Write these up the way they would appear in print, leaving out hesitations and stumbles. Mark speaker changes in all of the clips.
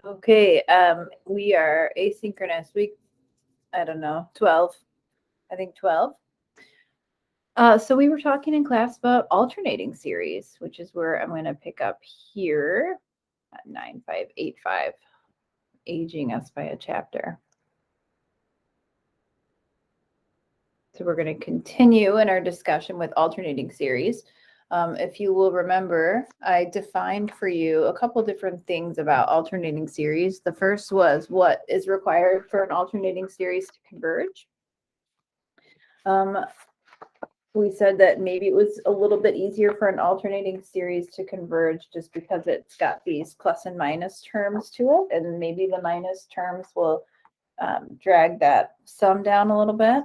Speaker 1: Okay, we are asynchronous week, I don't know, 12, I think 12. So we were talking in class about alternating series, which is where I'm going to pick up here at 9585, aging us by a chapter. So we're going to continue in our discussion with alternating series. If you will remember, I defined for you a couple different things about alternating series. The first was what is required for an alternating series to converge. We said that maybe it was a little bit easier for an alternating series to converge just because it's got these plus and minus terms to it, and maybe the minus terms will drag that sum down a little bit.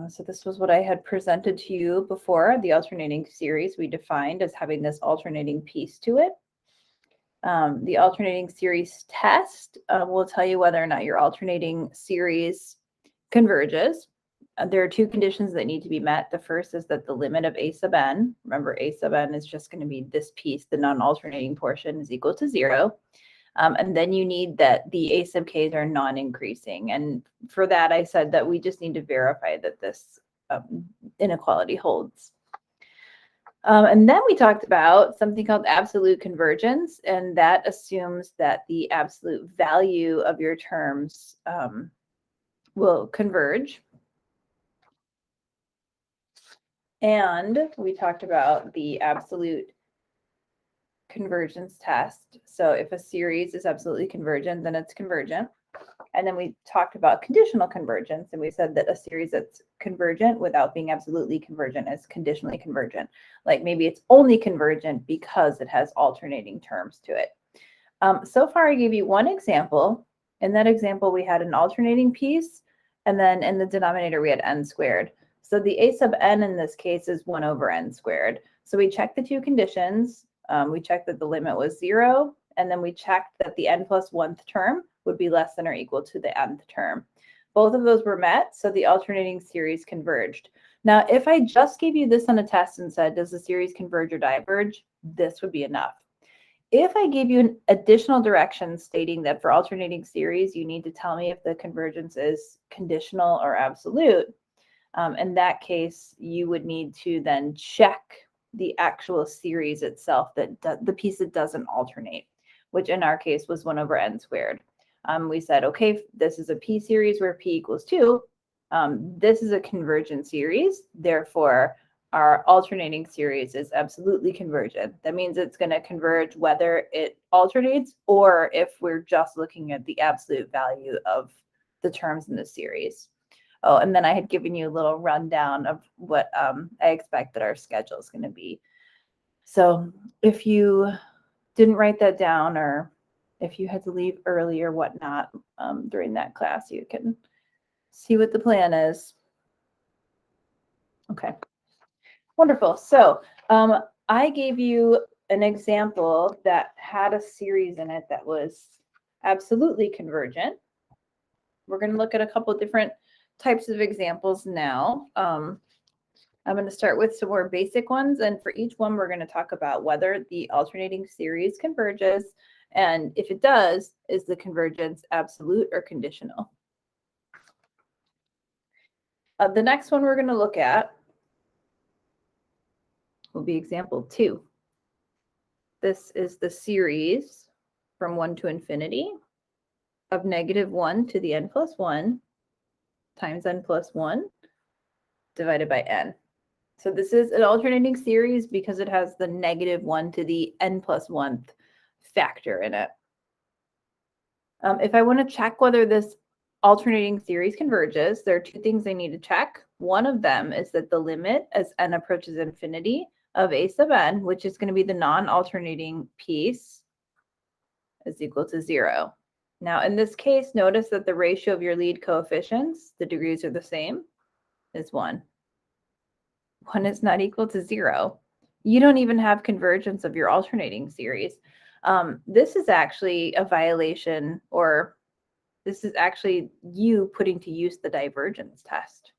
Speaker 1: So this was what I had presented to you before. The alternating series we defined as having this alternating piece to it. The alternating series test will tell you whether or not your alternating series converges. There are two conditions that need to be met. The first is that the limit of a sub n, remember a sub n is just going to be this piece, the non-alternating portion is equal to 0. And then you need that the a sub k's are non-increasing. And for that, I said that we just need to verify that this inequality holds. And then we talked about something called absolute convergence, and that assumes that the absolute value of your terms will converge. And we talked about the absolute convergence test. So if a series is absolutely convergent, then it's convergent. And then we talked about conditional convergence, and we said that a series that's convergent without being absolutely convergent is conditionally convergent. Like maybe it's only convergent because it has alternating terms to it. So far, I gave you one example. In that example, we had an alternating piece, and then in the denominator, we had n squared. So the a sub n in this case is 1 over n squared. So we checked the two conditions. We checked that the limit was 0, and then we checked that the n plus 1th term would be less than or equal to the nth term. Both of those were met, so the alternating series converged. Now, if I just gave you this on a test and said, does the series converge or diverge, this would be enough. If I gave you an additional direction stating that for alternating series, you need to tell me if the convergence is conditional or absolute, in that case, you would need to then check the actual series itself, that the piece that doesn't alternate, which in our case was 1 over n squared. We said, okay, this is a p series where p equals 2. This is a convergent series. Therefore, our alternating series is absolutely convergent. That means it's going to converge whether it alternates or if we're just looking at the absolute value of the terms in the series. Oh, and then I had given you a little rundown of what I expect that our schedule is going to be. So if you didn't write that down, or if you had to leave early or whatnot during that class, you can see what the plan is. Okay, wonderful. So I gave you an example that had a series in it that was absolutely convergent. We're going to look at a couple of different types of examples now. I'm going to start with some more basic ones, and for each one, we're going to talk about whether the alternating series converges, and if it does, is the convergence absolute or conditional? The next one we're going to look at will be example 2. This is the series from 1 to infinity of -1 to the n plus 1 times n plus 1 divided by n. So this is an alternating series because it has the -1 to the n plus 1th factor in it. If I want to check whether this alternating series converges, there are two things I need to check. One of them is that the limit as n approaches infinity of a sub n, which is going to be the non-alternating piece, is equal to 0. Now, in this case, notice that the ratio of your lead coefficients, the degrees are the same, is 1. 1 is not equal to 0. You don't even have convergence of your alternating series. This is actually a violation, or this is actually you putting to use the divergence test.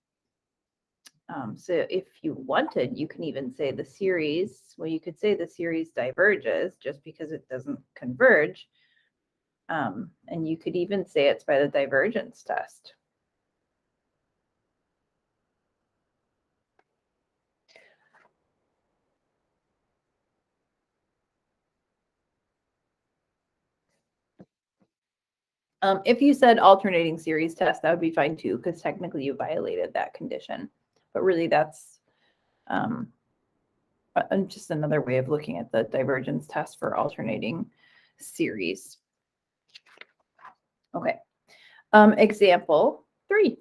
Speaker 1: So if you wanted, you can even say the series, well, you could say the series diverges just because it doesn't converge. And you could even say it's by the divergence test. If you said alternating series test, that would be fine too, because technically you violated that condition. But really that's just another way of looking at the divergence test for alternating series. Okay. Example 3.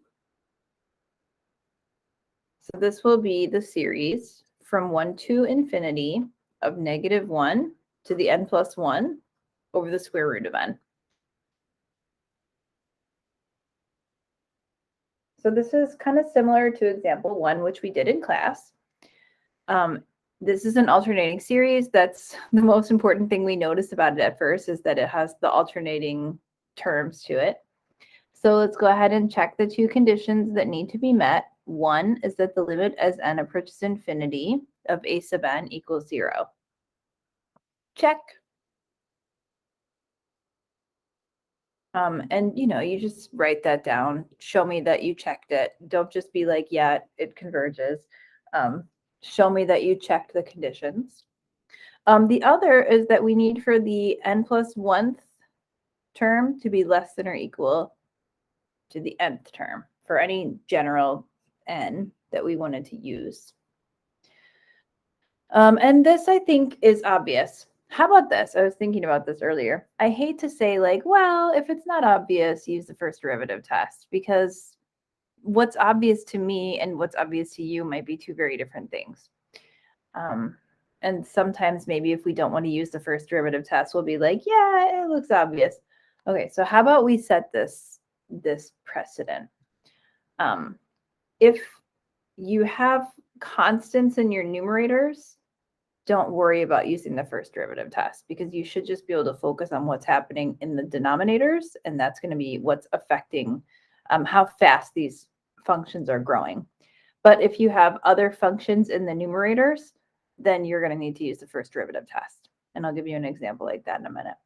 Speaker 1: So this will be the series from 1 to infinity of -1 to the n plus 1 over the square root of n. So this is kind of similar to example 1, which we did in class. This is an alternating series. That's the most important thing we notice about it at first, is that it has the alternating terms to it. So let's go ahead and check the 2 conditions that need to be met. One is that the limit as n approaches infinity of a sub n equals 0. Check. And you just write that down. Show me that you checked it. Don't just be like, yeah, it converges. Show me that you checked the conditions. The other is that we need for the n plus 1th term to be less than or equal to the nth term for any general n that we wanted to use. And this, I think, is obvious. How about this? I was thinking about this earlier. I hate to say, like, well, if it's not obvious, use the first derivative test, because what's obvious to me and what's obvious to you might be 2 very different things. And sometimes maybe if we don't want to use the first derivative test, we'll be like, yeah, it looks obvious. Okay, so how about we set this precedent? If you have constants in your numerators, don't worry about using the first derivative test, because you should just be able to focus on what's happening in the denominators, and that's going to be what's affecting how fast these functions are growing. But if you have other functions in the numerators, then you're going to need to use the first derivative test. And I'll give you an example like that in a minute.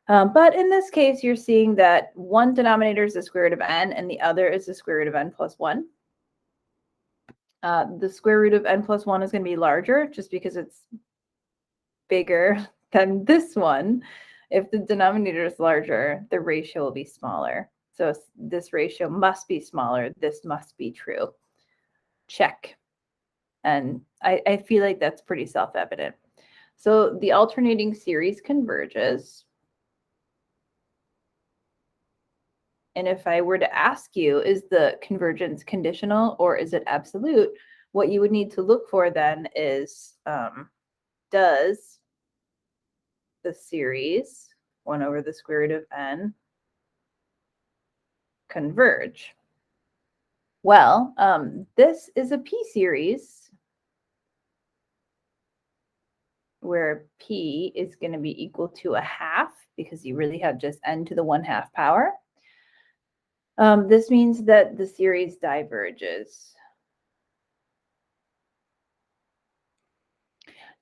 Speaker 1: But in this case, you're seeing that one denominator is the square root of n and the other is the square root of n plus 1. The square root of n plus 1 is going to be larger just because it's bigger than this one. If the denominator is larger, the ratio will be smaller. So this ratio must be smaller. This must be true. Check. And I feel like that's pretty self-evident. So the alternating series converges. And if I were to ask you, is the convergence conditional or is it absolute? What you would need to look for then is, does the series 1 over the square root of n converge? Well, this is a p-series where p is going to be equal to 1/2, because you really have just n to the 1/2 power. This means that the series diverges.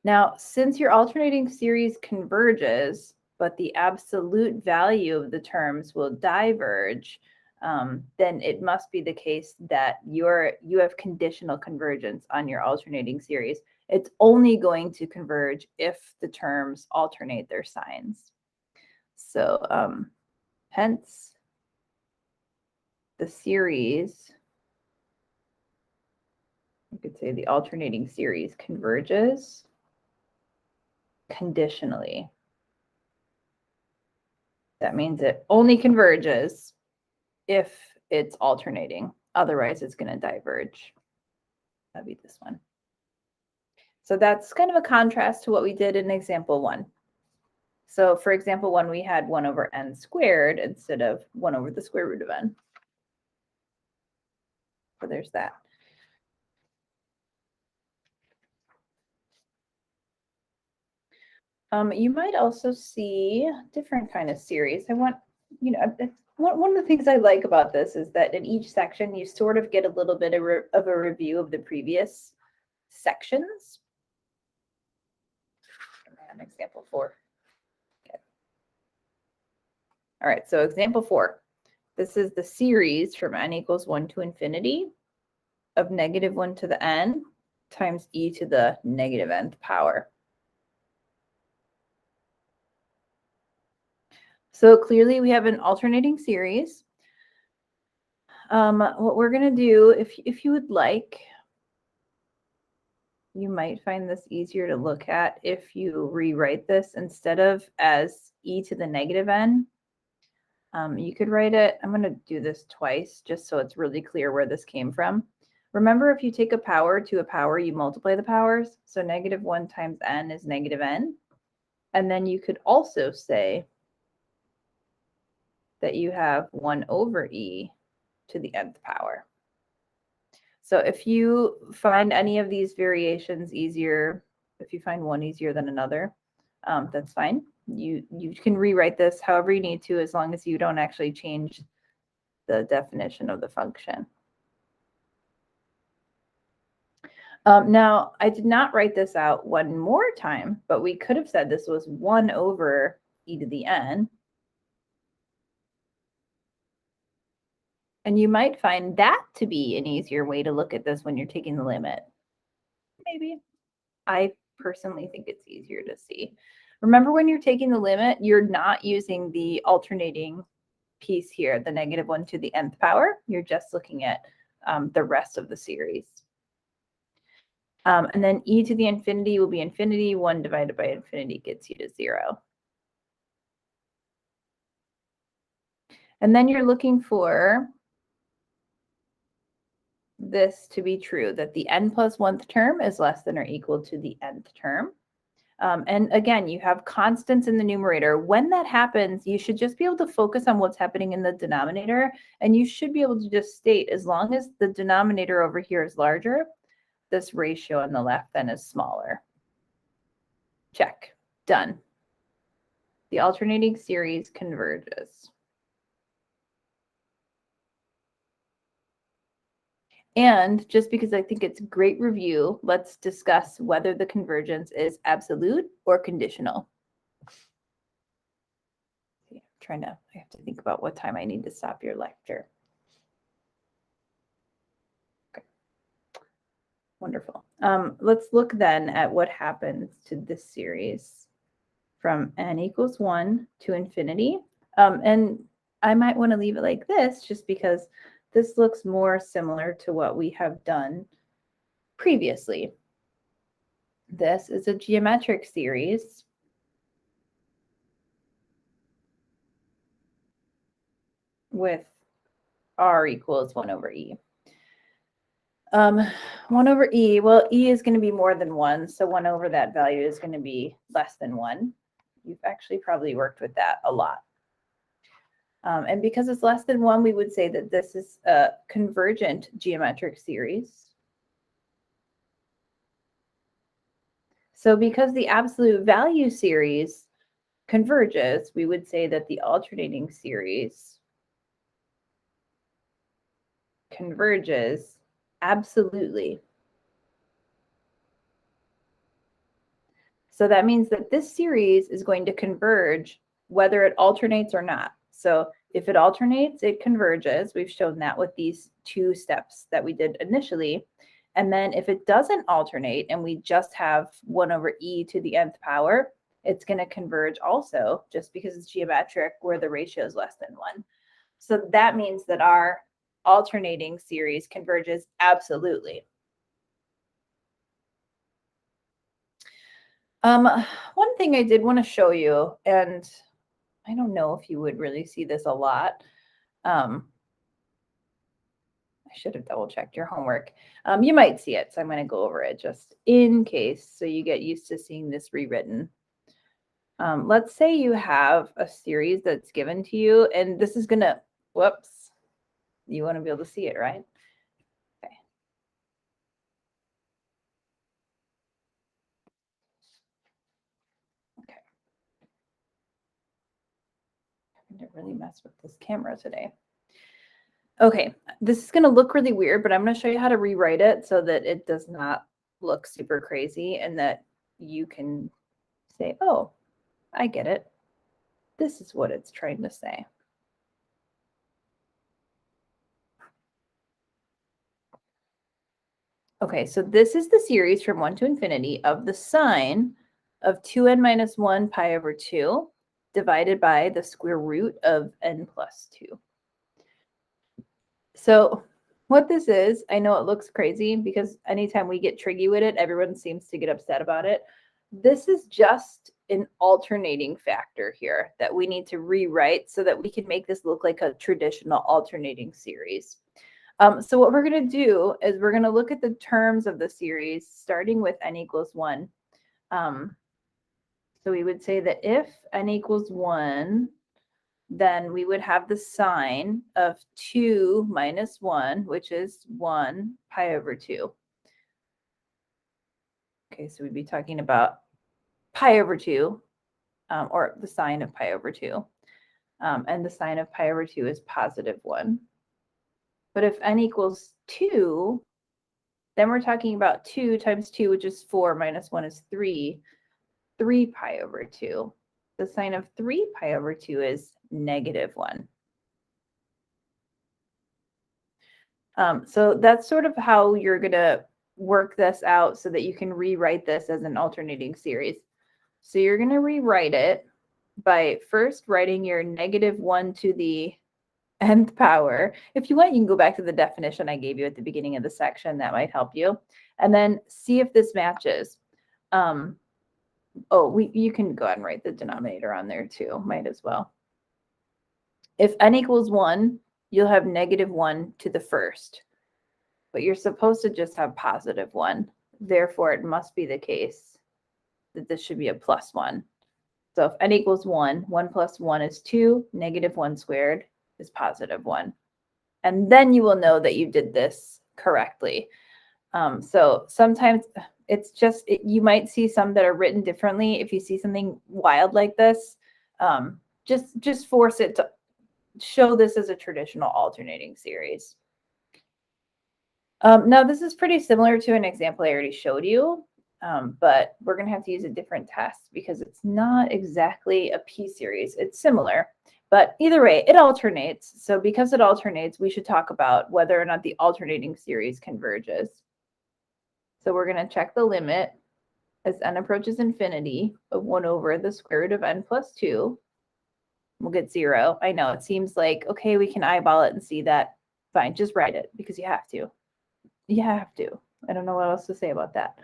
Speaker 1: Now, since your alternating series converges, but the absolute value of the terms will diverge, then it must be the case that you have conditional convergence on your alternating series. It's only going to converge if the terms alternate their signs. So hence the series, you could say the alternating series converges conditionally. That means it only converges if it's alternating. Otherwise, it's going to diverge. That'd be this one. So that's kind of a contrast to what we did in example 1. So for example 1, we had 1 over n squared instead of 1 over the square root of n. So there's that. You might also see a different kind of series. One of the things I like about this is that in each section, you sort of get a little bit of a review of the previous sections. And example 4. Okay. All right, so example 4. This is the series from n equals 1 to infinity of -1 to the n times e to the negative nth power. So clearly we have an alternating series. What we're going to do, if you would like, you might find this easier to look at if you rewrite this instead of as e to the negative n. You could write it, I'm going to do this twice just so it's really clear where this came from. Remember, if you take a power to a power, you multiply the powers. So -1 times n is -n. And then you could also say that you have 1 over e to the nth power. So if you find any of these variations easier, if you find one easier than another, that's fine. You can rewrite this however you need to, as long as you don't actually change the definition of the function. Now, I did not write this out one more time, but we could have said this was 1 over e to the n. And you might find that to be an easier way to look at this when you're taking the limit. Maybe. I personally think it's easier to see. Remember, when you're taking the limit, you're not using the alternating piece here, the -1 to the nth power. You're just looking at the rest of the series. And then e to the infinity will be infinity. 1 divided by infinity gets you to 0. And then you're looking for this to be true, that the n plus 1th term is less than or equal to the nth term. And again, you have constants in the numerator. When that happens, you should just be able to focus on what's happening in the denominator. And you should be able to just state, as long as the denominator over here is larger, this ratio on the left then is smaller. Check. Done. The alternating series converges. And just because I think it's a great review, let's discuss whether the convergence is absolute or conditional. I have to think about what time I need to stop your lecture. Okay. Wonderful. Let's look then at what happens to this series from n equals 1 to infinity. And I might want to leave it like this just because this looks more similar to what we have done previously. This is a geometric series with r equals 1 over e. 1 over e, well, e is going to be more than 1, so 1 over that value is going to be less than 1. You've actually probably worked with that a lot. And because it's less than 1, we would say that this is a convergent geometric series. So because the absolute value series converges, we would say that the alternating series converges absolutely. So that means that this series is going to converge whether it alternates or not. So if it alternates, it converges. We've shown that with these 2 steps that we did initially. And then if it doesn't alternate and we just have 1 over e to the nth power, it's going to converge also, just because it's geometric where the ratio is less than 1. So that means that our alternating series converges absolutely. One thing I did want to show you, and I don't know if you would really see this a lot. I should have double checked your homework. You might see it, so I'm going to go over it just in case, so you get used to seeing this rewritten. Let's say you have a series that's given to you, and this is going to, whoops, you want to be able to see it, right? Okay. Okay. I'm going to really mess with this camera today. Okay, this is going to look really weird, but I'm going to show you how to rewrite it so that it does not look super crazy and that you can say, oh, I get it. this is what it's trying to say. Okay, so this is the series from 1 to infinity of the sine of 2n minus 1 pi over 2 divided by the square root of n plus 2. So what this is, I know it looks crazy because anytime we get tricky with it, everyone seems to get upset about it. This is just an alternating factor here that we need to rewrite so that we can make this look like a traditional alternating series. So what we're going to do is we're going to look at the terms of the series starting with n equals 1. So we would say that if n equals 1, then we would have the sine of 2 minus 1, which is 1 pi over 2. Okay, so we'd be talking about pi over 2, or the sine of pi over 2. And the sine of pi over 2 is positive 1. But if n equals 2, then we're talking about 2 times 2, which is 4, minus 1 is 3, 3 pi over 2. The sine of 3 pi over 2 is negative 1. So that's sort of how you're going to work this out so that you can rewrite this as an alternating series. So you're going to rewrite it by first writing your negative 1 to the nth power. If you want, you can go back to the definition I gave you at the beginning of the section. That might help you. And then see if this matches. You can go ahead and write the denominator on there too. Might as well. If n equals 1, you'll have negative 1 to the first. But you're supposed to just have positive 1. Therefore, it must be the case that this should be a plus 1. So if n equals 1, 1 plus 1 is 2, negative 1 squared is positive 1. And then you will know that you did this correctly. So sometimes it's just, you might see some that are written differently. If you see something wild like this, just force it to show this as a traditional alternating series. Now, this is pretty similar to an example I already showed you, but we're going to have to use a different test because it's not exactly a p-series. It's similar, but either way, it alternates. So because it alternates, we should talk about whether or not the alternating series converges. So we're going to check the limit as n approaches infinity of 1 over the square root of n plus 2. We'll get 0. I know it seems like, okay, we can eyeball it and see that. Fine, just write it because you have to. You have to. I don't know what else to say about that.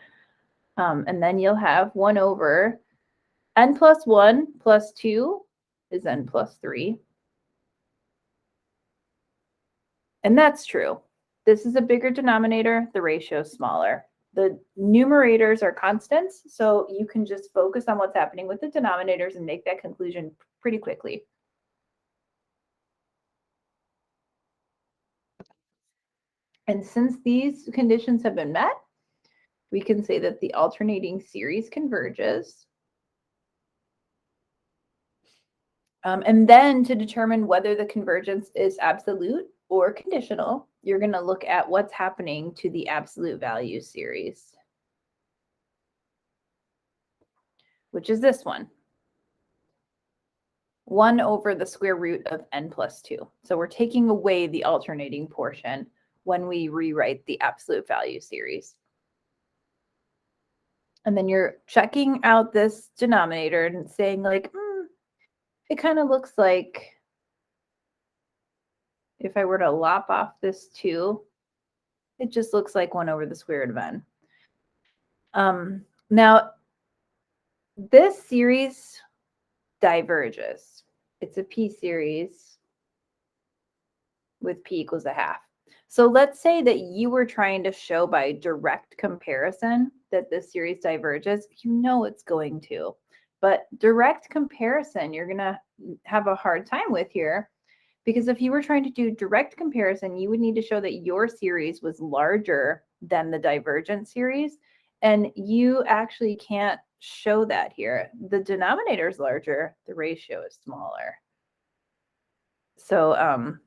Speaker 1: And then you'll have 1 over n plus 1 plus 2 is n plus 3. And that's true. This is a bigger denominator. The ratio is smaller. The numerators are constants, so you can just focus on what's happening with the denominators and make that conclusion pretty quickly. And since these conditions have been met, we can say that the alternating series converges. And then to determine whether the convergence is absolute or conditional, you're going to look at what's happening to the absolute value series, which is this one. 1 over the square root of n plus 2. So we're taking away the alternating portion when we rewrite the absolute value series. And then you're checking out this denominator and saying like, it kind of looks like if I were to lop off this 2, it just looks like 1 over the square root of n. Now, this series diverges. It's a p-series with p equals a half. So let's say that you were trying to show by direct comparison that this series diverges. You know it's going to. But direct comparison, you're going to have a hard time with here. Because if you were trying to do direct comparison, you would need to show that your series was larger than the divergent series. And you actually can't show that here. The denominator is larger, the ratio is smaller. So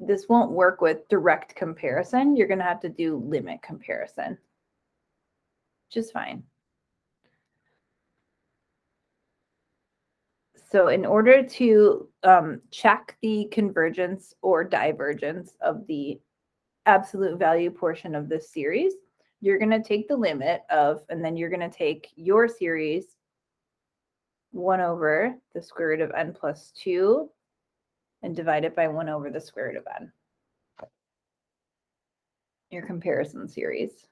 Speaker 1: this won't work with direct comparison. You're going to have to do limit comparison, which is fine. So in order to check the convergence or divergence of the absolute value portion of this series, you're going to take the limit of, and then you're going to take your series 1 over the square root of n plus 2 and divide it by 1 over the square root of n. Your comparison series.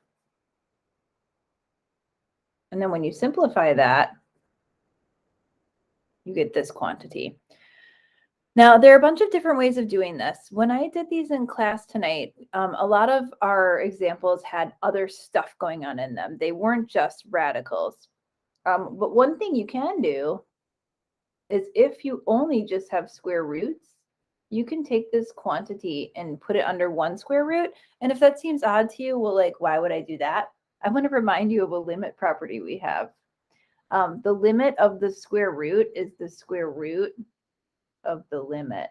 Speaker 1: And then when you simplify that, you get this quantity. Now, there are a bunch of different ways of doing this. When I did these in class tonight, a lot of our examples had other stuff going on in them. They weren't just radicals. But one thing you can do is if you only just have square roots, you can take this quantity and put it under one square root. And if that seems odd to you, well, like, why would I do that? I want to remind you of a limit property we have. The limit of the square root is the square root of the limit.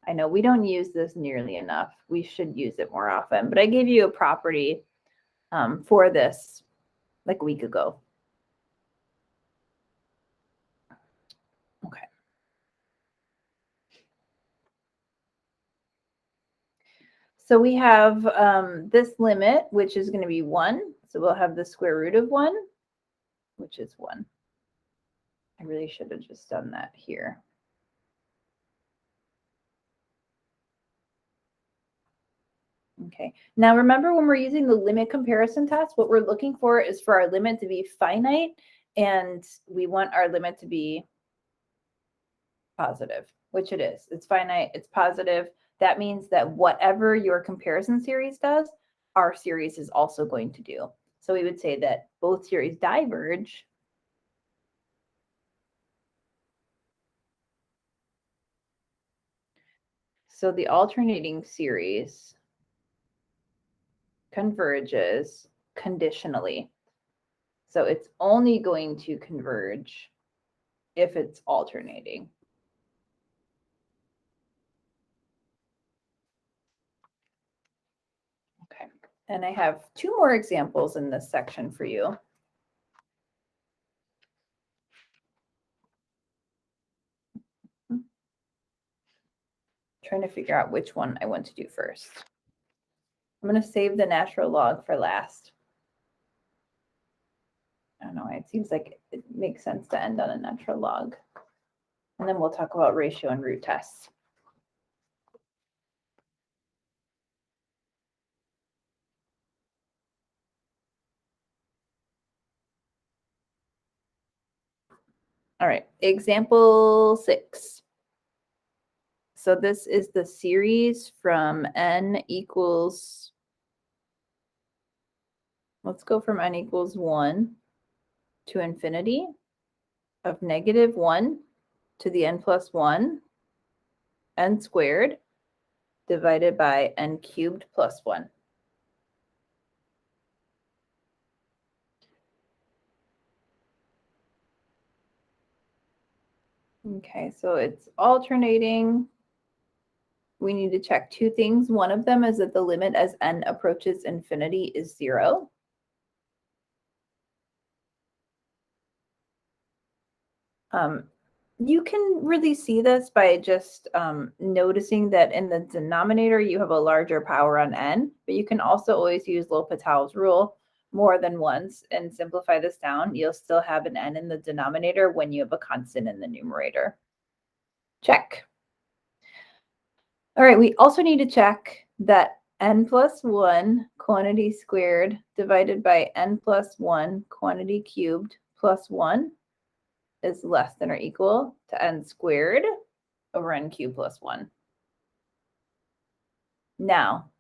Speaker 1: I know we don't use this nearly enough. We should use it more often, but I gave you a property for this like a week ago. Okay. So we have this limit, which is going to be 1. So we'll have the square root of 1, which is 1. I really should have just done that here. Okay. Now remember, when we're using the limit comparison test, what we're looking for is for our limit to be finite, and we want our limit to be positive, which it is. It's finite, it's positive. That means that whatever your comparison series does, our series is also going to do. So we would say that both series diverge. So the alternating series converges conditionally. So it's only going to converge if it's alternating. Okay, and I have 2 more examples in this section for you. Trying to figure out which one I want to do first. I'm going to save the natural log for last. I don't know, it seems like it makes sense to end on a natural log. And then we'll talk about ratio and root tests. All right, example 6. So this is the series from n equals, let's go from n equals 1 to infinity of -1 to the n plus 1, n squared, divided by n cubed plus 1. Okay, so it's alternating. We need to check 2 things. One of them is that the limit as n approaches infinity is 0. You can really see this by just noticing that in the denominator, you have a larger power on n, but you can also always use L'Hopital's rule more than once and simplify this down. You'll still have an n in the denominator when you have a constant in the numerator. Check. All right, we also need to check that n plus 1 quantity squared divided by n plus 1 quantity cubed plus 1 is less than or equal to n squared over n cubed plus 1. Now,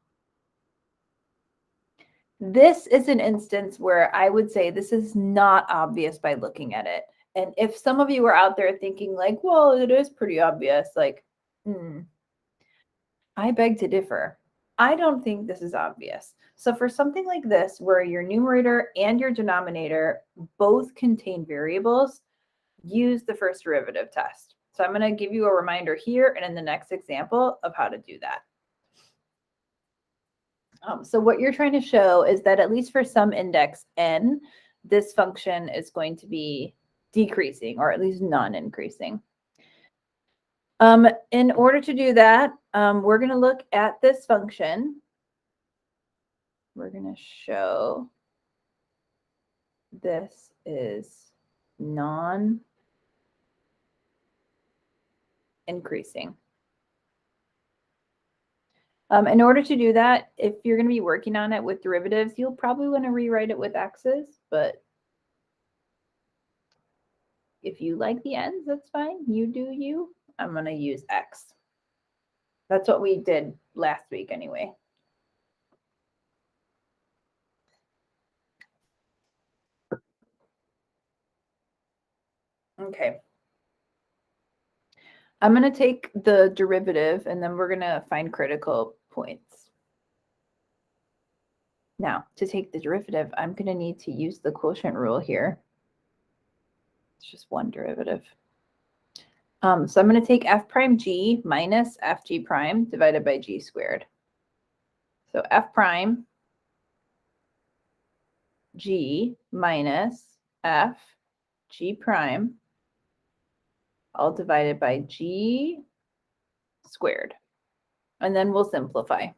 Speaker 1: this is an instance where I would say this is not obvious by looking at it. And if some of you are out there thinking like, well, it is pretty obvious, like, I beg to differ. I don't think this is obvious. So for something like this, where your numerator and your denominator both contain variables, use the first derivative test. So I'm going to give you a reminder here and in the next example of how to do that. So what you're trying to show is that at least for some index n, this function is going to be decreasing or at least non-increasing. In order to do that, we're going to look at this function. We're going to show this is non-increasing. In order to do that, if you're going to be working on it with derivatives, you'll probably want to rewrite it with x's, but if you like the ends, that's fine. You do you. I'm going to use x. That's what we did last week anyway. Okay. I'm going to take the derivative and then we're going to find critical points. Now, to take the derivative, I'm going to need to use the quotient rule here. It's just one derivative. So I'm going to take f prime g minus f g prime divided by g squared. So f prime g minus f g prime all divided by g squared. And then we'll simplify.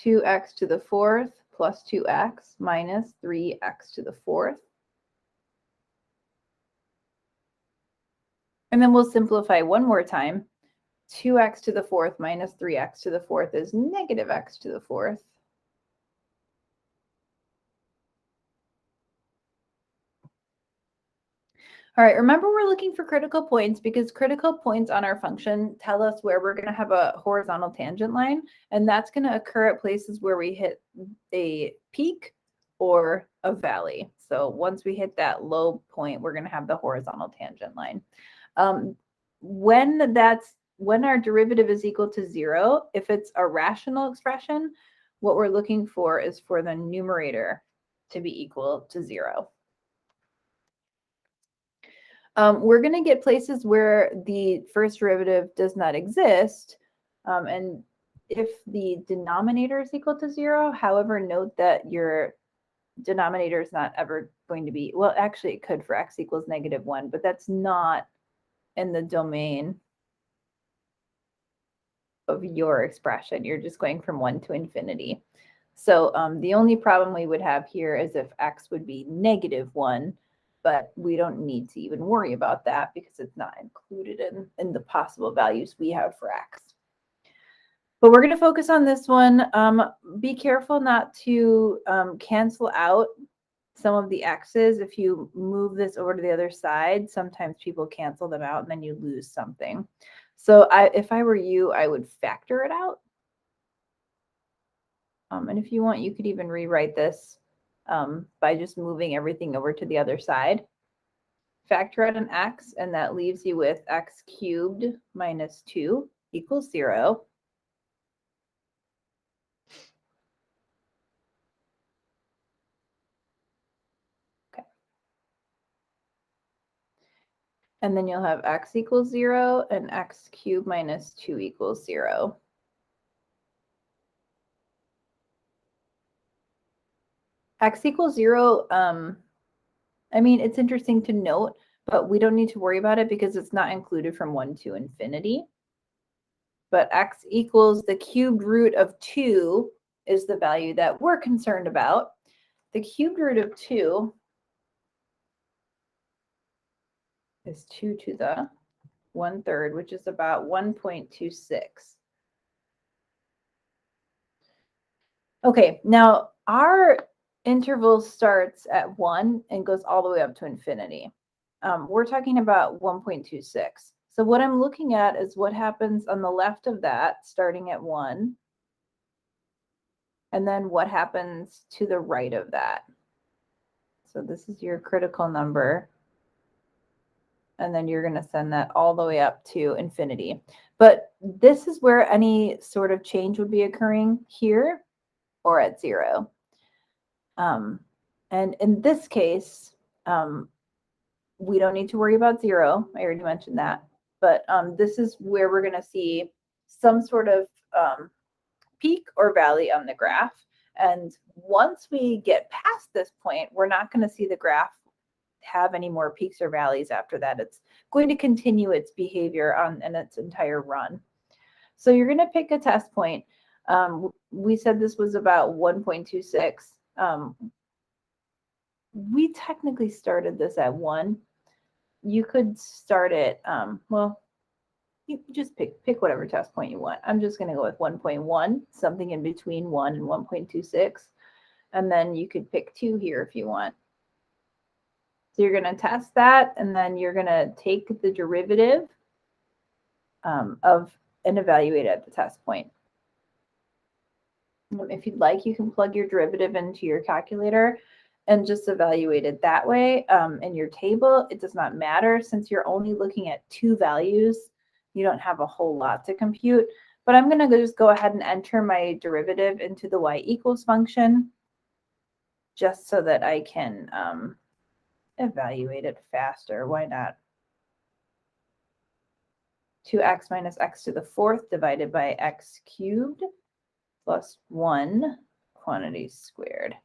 Speaker 1: 2x to the fourth plus 2x minus 3x to the fourth. And then we'll simplify one more time. 2x to the fourth minus 3x to the fourth is negative x to the fourth. All right, remember we're looking for critical points because critical points on our function tell us where we're going to have a horizontal tangent line, and that's going to occur at places where we hit a peak or a valley. So once we hit that low point, we're going to have the horizontal tangent line. When our derivative is equal to 0, if it's a rational expression, what we're looking for is for the numerator to be equal to 0. We're going to get places where the first derivative does not exist. And if the denominator is equal to 0, however, note that your denominator is not ever going to be, well, actually it could for x equals -1, but that's not in the domain of your expression. You're just going from 1 to infinity. So the only problem we would have here is if x would be -1, but we don't need to even worry about that because it's not included in the possible values we have for x. But we're going to focus on this one. Be careful not to cancel out some of the x's. If you move this over to the other side, sometimes people cancel them out and then you lose something. So if I were you, I would factor it out. And if you want, you could even rewrite this by just moving everything over to the other side. Factor out an x, and that leaves you with x cubed minus 2 equals 0. Okay. And then you'll have x equals 0 and x cubed minus 2 equals 0. X equals 0, I mean, it's interesting to note, but we don't need to worry about it because it's not included from 1 to infinity. But x equals the cubed root of 2 is the value that we're concerned about. The cubed root of 2 is 2 to the 1/3, which is about 1.26. Okay, now our interval starts at 1 and goes all the way up to infinity. We're talking about 1.26. So what I'm looking at is what happens on the left of that, starting at 1, and then what happens to the right of that. So this is your critical number, and then you're going to send that all the way up to infinity. But this is where any sort of change would be occurring here or at 0. And in this case, we don't need to worry about 0. I already mentioned that. But this is where we're going to see some sort of peak or valley on the graph. And once we get past this point, we're not going to see the graph have any more peaks or valleys after that. It's going to continue its behavior in its entire run. So you're going to pick a test point. We said this was about 1.26. We technically started this at 1. You could start it, well, you just pick whatever test point you want. I'm just going to go with 1.1, something in between 1 and 1.26. And then you could pick 2 here if you want. So you're going to test that, and then you're going to take the derivative of and evaluate it at the test point. If you'd like, you can plug your derivative into your calculator and just evaluate it that way. In your table, it does not matter since you're only looking at 2 values. You don't have a whole lot to compute, but I'm going to just go ahead and enter my derivative into the y equals function just so that I can evaluate it faster. Why not? 2x minus x to the 4th divided by x cubed plus 1 quantity squared.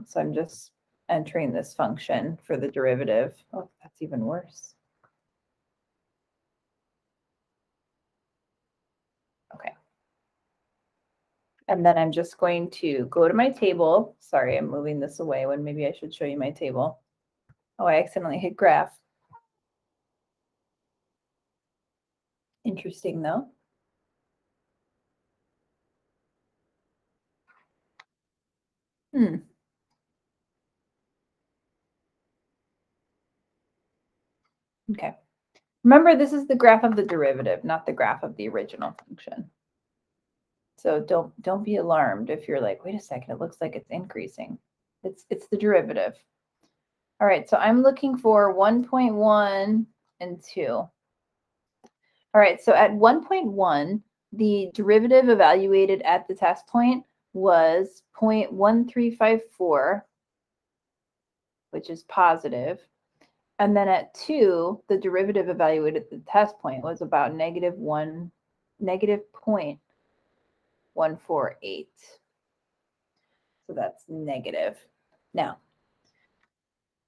Speaker 1: So I'm just entering this function for the derivative. Oh, that's even worse. Okay. And then I'm just going to go to my table. Sorry, I'm moving this away when maybe I should show you my table. Oh, I accidentally hit graph. Interesting though. Okay. Remember, this is the graph of the derivative, not the graph of the original function. So don't be alarmed if you're like, wait a second, it looks like it's increasing. It's the derivative. All right, so I'm looking for 1.1 and 2. All right, so at 1.1, the derivative evaluated at the test point was 0.1354, which is positive. And then at 2, the derivative evaluated at the test point was about negative 0.148. So that's negative. Now,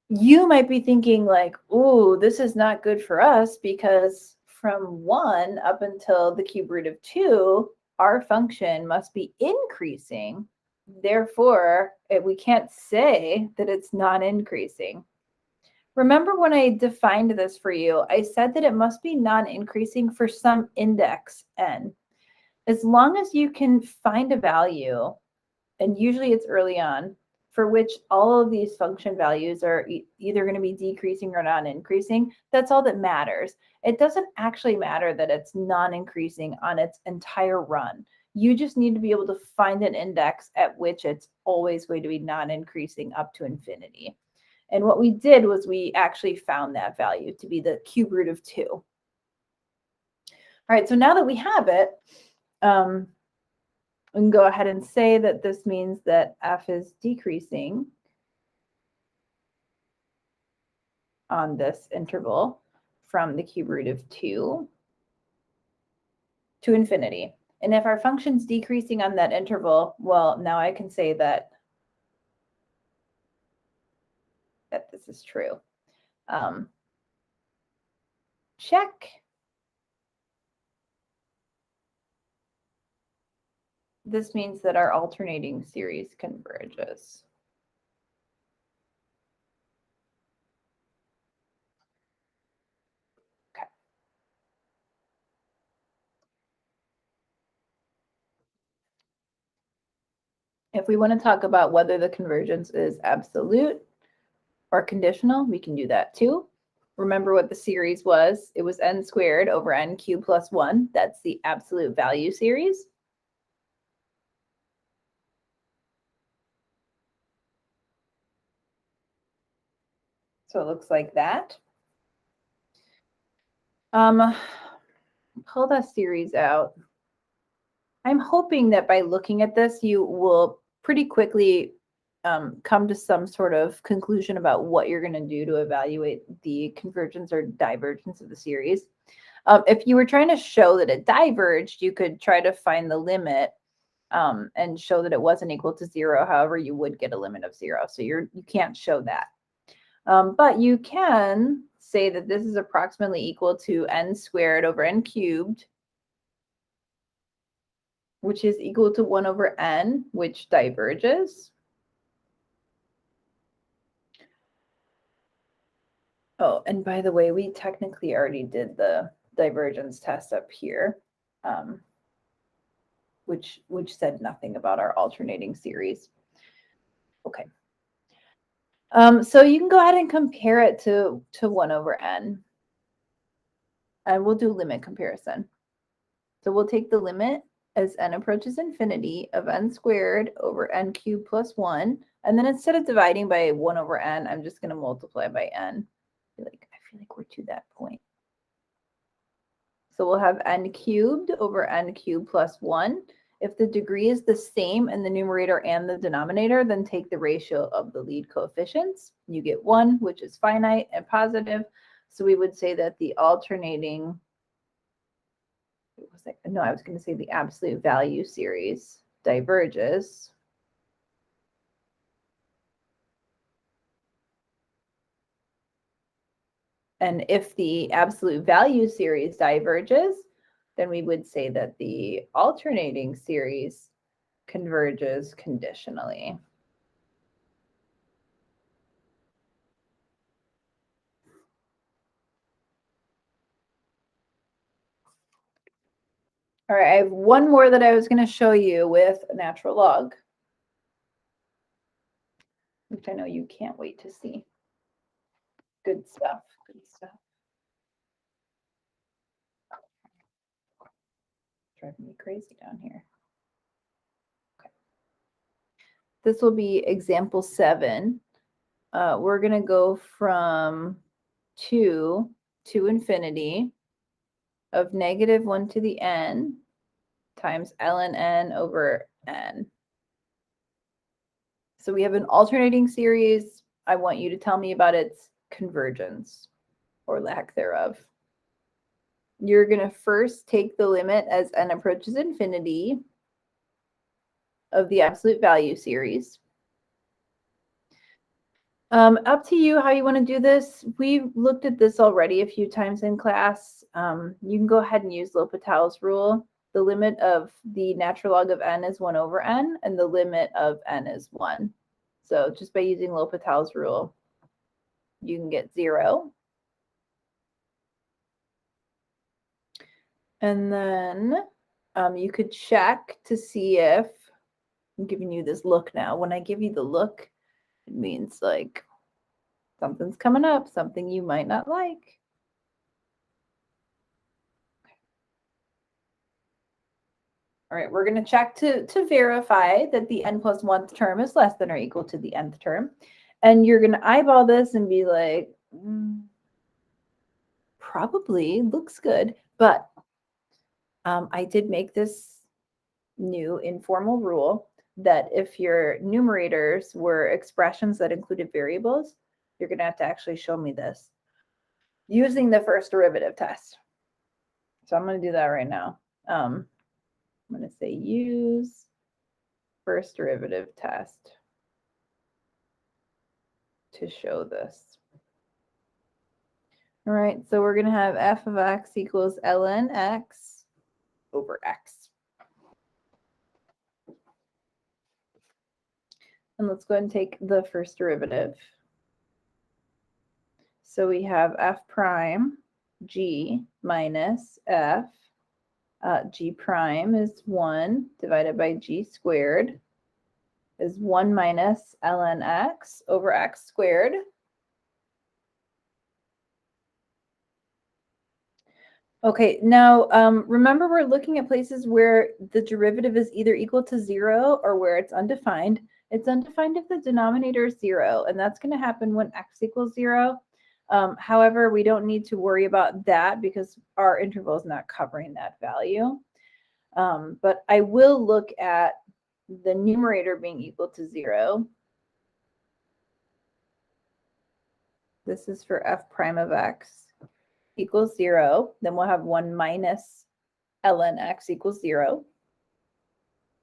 Speaker 1: you might be thinking like, ooh, this is not good for us because from 1 up until the cube root of 2, our function must be increasing. Therefore, we can't say that it's not increasing. Remember when I defined this for you, I said that it must be non-increasing for some index n. As long as you can find a value, and usually it's early on, for which all of these function values are either going to be decreasing or non-increasing, that's all that matters. It doesn't actually matter that it's non-increasing on its entire run. You just need to be able to find an index at which it's always going to be non-increasing up to infinity. And what we did was we actually found that value to be the cube root of 2. All right, so now that we have it, we can go ahead and say that this means that f is decreasing on this interval from the cube root of 2 to infinity. And if our function's decreasing on that interval, well, now I can say that this is true. Check. This means that our alternating series converges. Okay. If we want to talk about whether the convergence is absolute or conditional, we can do that too. Remember what the series was. It was n squared over n cubed plus 1. That's the absolute value series. So it looks like that. Pull that series out. I'm hoping that by looking at this, you will pretty quickly come to some sort of conclusion about what you're going to do to evaluate the convergence or divergence of the series. If you were trying to show that it diverged, you could try to find the limit and show that it wasn't equal to 0. However, you would get a limit of 0. So you can't show that. But you can say that this is approximately equal to n squared over n cubed, which is equal to 1 over n, which diverges. Oh, and by the way, we technically already did the divergence test up here, which said nothing about our alternating series. Okay. So you can go ahead and compare it to 1 over n. And we'll do limit comparison. So we'll take the limit as n approaches infinity of n squared over n cubed plus 1. And then instead of dividing by 1 over n, I'm just going to multiply by n. I feel like we're to that point. So we'll have n cubed over n cubed plus 1. If the degree is the same in the numerator and the denominator, then take the ratio of the lead coefficients. You get 1, which is finite and positive. So we would say that the alternating, I was going to say the absolute value series diverges. And if the absolute value series diverges, then we would say that the alternating series converges conditionally. All right, I have one more that I was going to show you with a natural log, which I know you can't wait to see. Good stuff, good stuff. Driving me crazy down here. Okay. This will be example 7. We're going to go from 2 to infinity of negative 1 to the n times ln n over n. So we have an alternating series. I want you to tell me about its convergence or lack thereof. You're going to first take the limit as n approaches infinity of the absolute value series. Up to you how you want to do this. We've looked at this already a few times in class. You can go ahead and use L'Hopital's rule. The limit of the natural log of n is 1 over n, and the limit of n is 1. So just by using L'Hopital's rule, you can get 0. And then you could check to see if, I'm giving you this look now. When I give you the look, it means like something's coming up, something you might not like. All right, we're going to check to verify that the n plus 1th term is less than or equal to the nth term. And you're going to eyeball this and be like, probably looks good. But I did make this new informal rule that if your numerators were expressions that included variables, you're going to have to actually show me this using the first derivative test. So I'm going to do that right now. I'm going to say use first derivative test to show this. All right, so we're going to have f of x equals ln x over x. And let's go ahead and take the first derivative. So we have f prime g minus f. G prime is 1 divided by g squared is 1 minus ln x over x squared. Okay, now remember we're looking at places where the derivative is either equal to 0 or where it's undefined. It's undefined if the denominator is 0, and that's going to happen when x equals 0. However, we don't need to worry about that because our interval is not covering that value. But I will look at the numerator being equal to 0. This is for f prime of x equals 0. Then we'll have 1 minus ln x equals 0.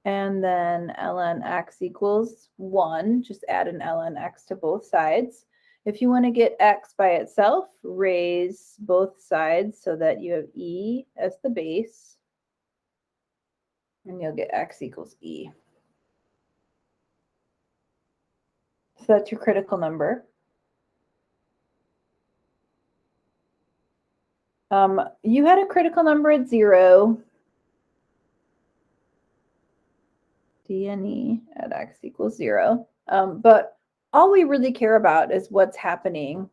Speaker 1: And then ln x equals 1. Just add an ln x to both sides. If you want to get x by itself, raise both sides so that you have e as the base, and you'll get x equals e. So that's your critical number. You had a critical number at 0. dne at x equals 0. But all we really care about is what's happening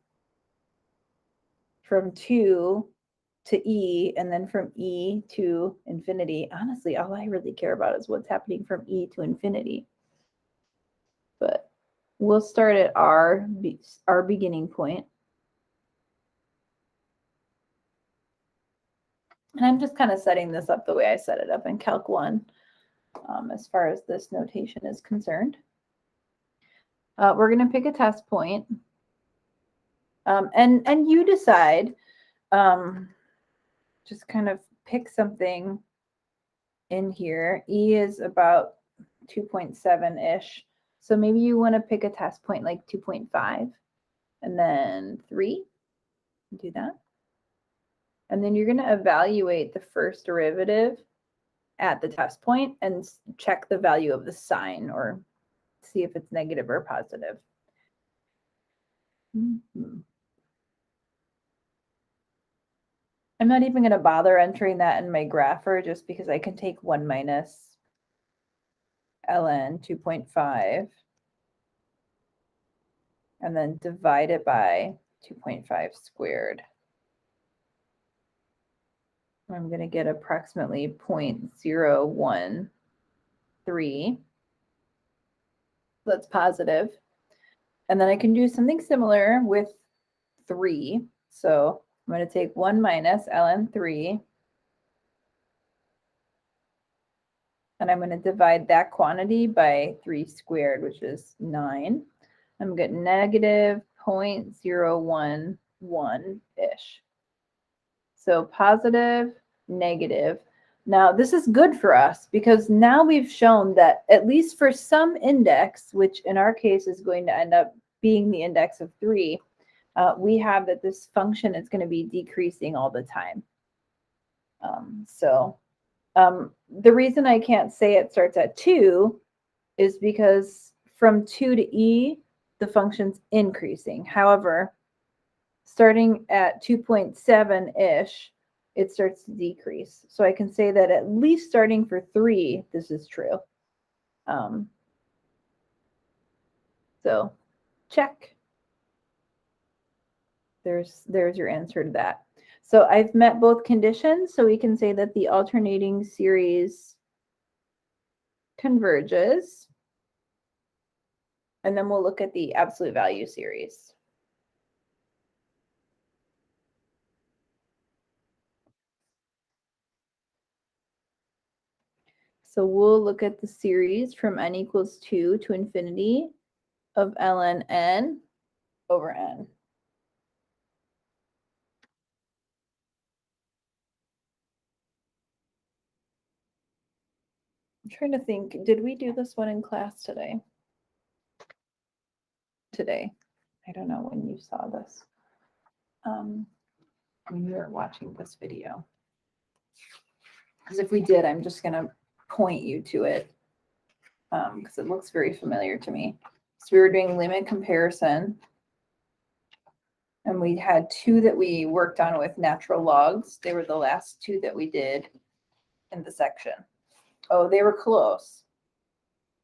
Speaker 1: from 2 to e, and then from e to infinity. Honestly, all I really care about is what's happening from e to infinity. But we'll start at our beginning point. And I'm just kind of setting this up the way I set it up in Calc 1 as far as this notation is concerned. We're going to pick a test point. And you decide, just kind of pick something in here. E is about 2.7-ish. So maybe you want to pick a test point like 2.5 and then 3. Do that. And then you're going to evaluate the first derivative at the test point and check the value of the sign or see if it's negative or positive. I'm not even going to bother entering that in my grapher just because I can take 1 minus ln 2.5 and then divide it by 2.5 squared. I'm going to get approximately 0.013. That's positive. And then I can do something similar with 3. So I'm going to take 1 minus ln 3. And I'm going to divide that quantity by 3 squared, which is 9. I'm going to get negative 0.011-ish. So positive, negative. Now, this is good for us because now we've shown that at least for some index, which in our case is going to end up being the index of 3, we have that this function is going to be decreasing all the time. The reason I can't say it starts at 2 is because from 2 to e, the function's increasing. However, starting at 2.7-ish, it starts to decrease. So I can say that at least starting for 3, this is true. So check. There's your answer to that. So I've met both conditions, so we can say that the alternating series converges. And then we'll look at the absolute value series. So we'll look at the series from n equals 2 to infinity of ln n over n. I'm trying to think, did we do this one in class today? Today. I don't know when you saw this. When you were watching this video. Because if we did, I'm just going to point you to it because it looks very familiar to me. So we were doing limit comparison. And we had 2 that we worked on with natural logs. They were the last 2 that we did in the section. Oh, they were close.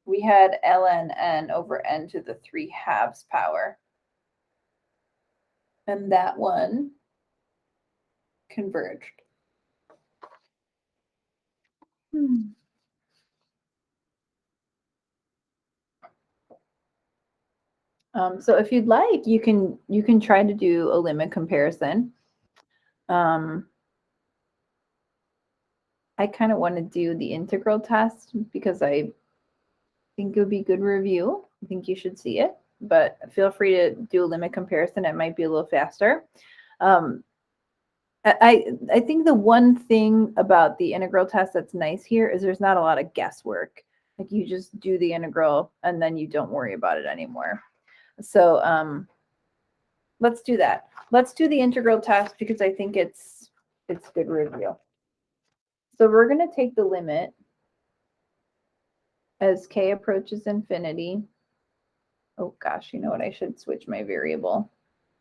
Speaker 1: We had ln n over n to the 3/2 power. And that one converged. So if you'd like, you can try to do a limit comparison. I kind of want to do the integral test because I think it would be good review. I think you should see it, but feel free to do a limit comparison. It might be a little faster. I think the one thing about the integral test that's nice here is there's not a lot of guesswork. Like you just do the integral and then you don't worry about it anymore. So let's do that. Let's do the integral test because I think it's good review. So we're going to take the limit as k approaches infinity. Oh gosh, you know what? I should switch my variable.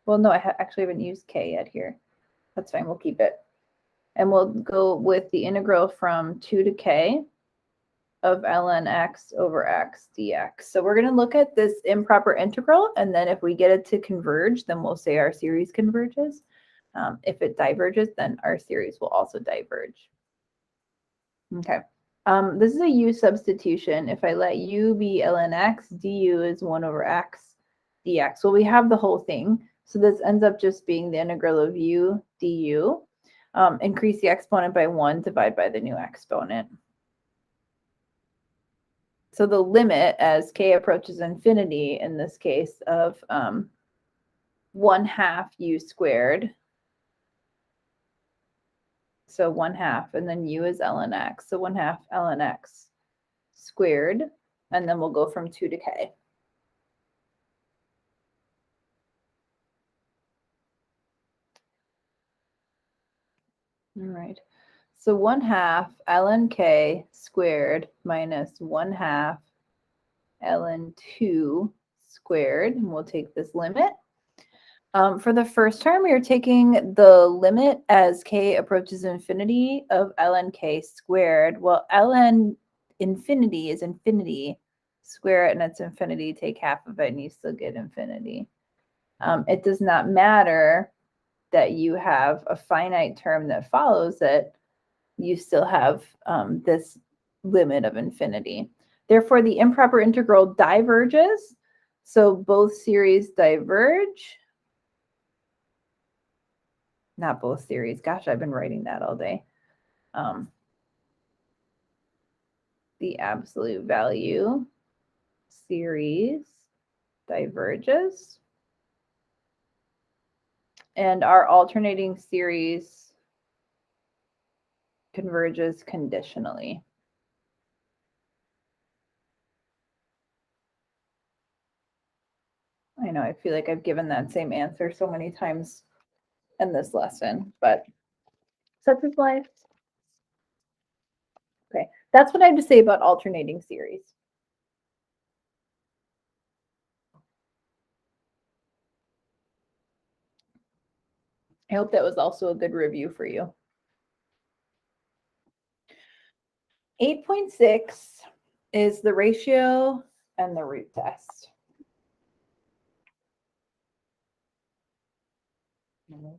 Speaker 1: Well, no, I actually haven't used k yet here. That's fine. We'll keep it. And we'll go with the integral from 2 to k of ln x over x dx. So we're going to look at this improper integral, and then if we get it to converge, then we'll say our series converges. If it diverges, then our series will also diverge. Okay. This is a u substitution. If I let u be ln x, du is 1 over x dx. Well, we have the whole thing. So this ends up just being the integral of u du. Increase the exponent by 1, divide by the new exponent. So the limit as k approaches infinity, in this case, of 1/2 u squared. So 1/2, and then u is ln x. So 1/2 ln x squared, and then we'll go from 2 to k. All right. So 1/2 ln k squared minus 1/2 ln 2 squared, and we'll take this limit. For the first term, we are taking the limit as k approaches infinity of ln k squared. Well, ln infinity is infinity. Square it and it's infinity. Take half of it and you still get infinity. It does not matter that you have a finite term that follows it. You still have this limit of infinity. Therefore, the improper integral diverges. So both series diverge. Not both series. Gosh, I've been writing that all day. The absolute value series diverges. And our alternating series converges conditionally. I know, I feel like I've given that same answer so many times in this lesson, but such is life. Okay, that's what I have to say about alternating series. I hope that was also a good review for you. 8.6 is the ratio and the root test. I'm going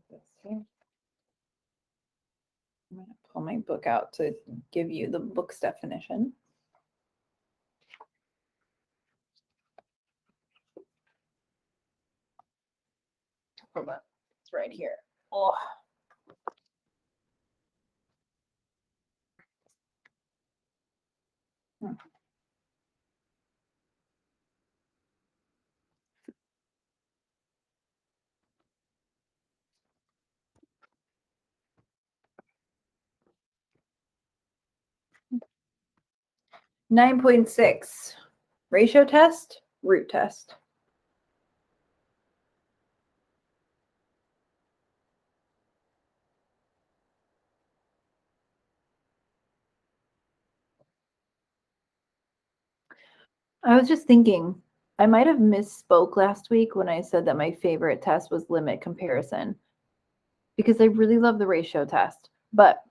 Speaker 1: to pull my book out to give you the book's definition. Hold on, it's right here. Oh. Hmm. Hmm. 9.6, ratio test, root test. I was just thinking, I might have misspoke last week when I said that my favorite test was limit comparison, because I really love the ratio test. But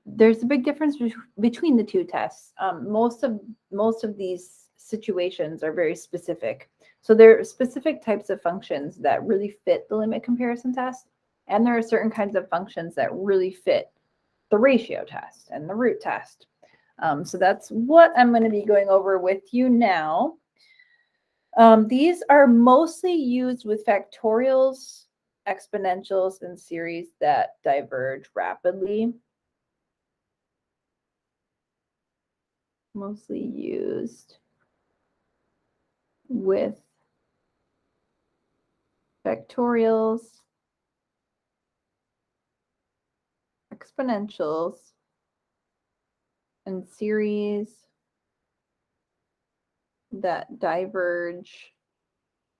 Speaker 1: there's a big difference between the two tests. Most of these situations are very specific. So there are specific types of functions that really fit the limit comparison test, and there are certain kinds of functions that really fit the ratio test and the root test. So that's what I'm going to be going over with you now. These are mostly used with factorials, exponentials, and series that diverge rapidly. Mostly used with factorials, exponentials, and series that diverge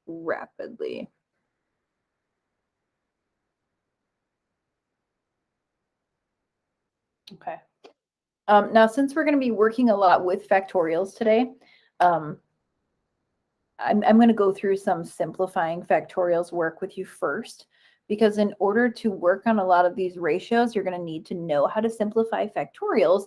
Speaker 1: rapidly. Okay. Now, since we're going to be working a lot with factorials today, I'm going to go through some simplifying factorials work with you first, because in order to work on a lot of these ratios, you're going to need to know how to simplify factorials.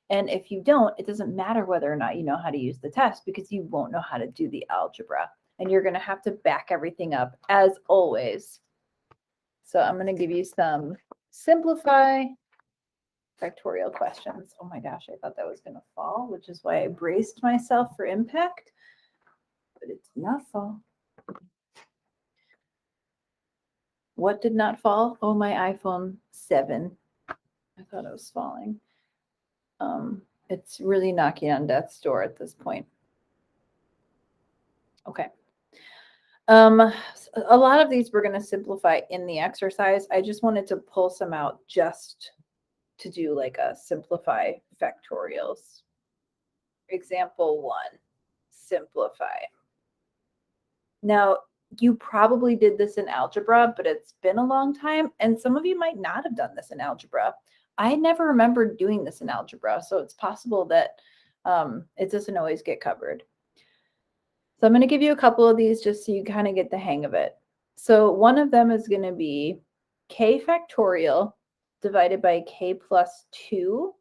Speaker 1: And if you don't, it doesn't matter whether or not you know how to use the test, because you won't know how to do the algebra. And you're going to have to back everything up as always. So I'm going to give you some simplify factorial questions. Oh my gosh, I thought that was going to fall, which is why I braced myself for impact, but it did not fall. What did not fall? Oh, my iPhone 7. I thought it was falling. It's really knocking on death's door at this point. Okay. A lot of these we're going to simplify in the exercise. I just wanted to pull some out just to do like a simplify factorials. Example 1, simplify. Now, you probably did this in algebra, but it's been a long time, and some of you might not have done this in algebra. I never remembered doing this in algebra, so it's possible that it doesn't always get covered. So I'm going to give you a couple of these just so you kind of get the hang of it. So one of them is going to be k factorial divided by k plus 2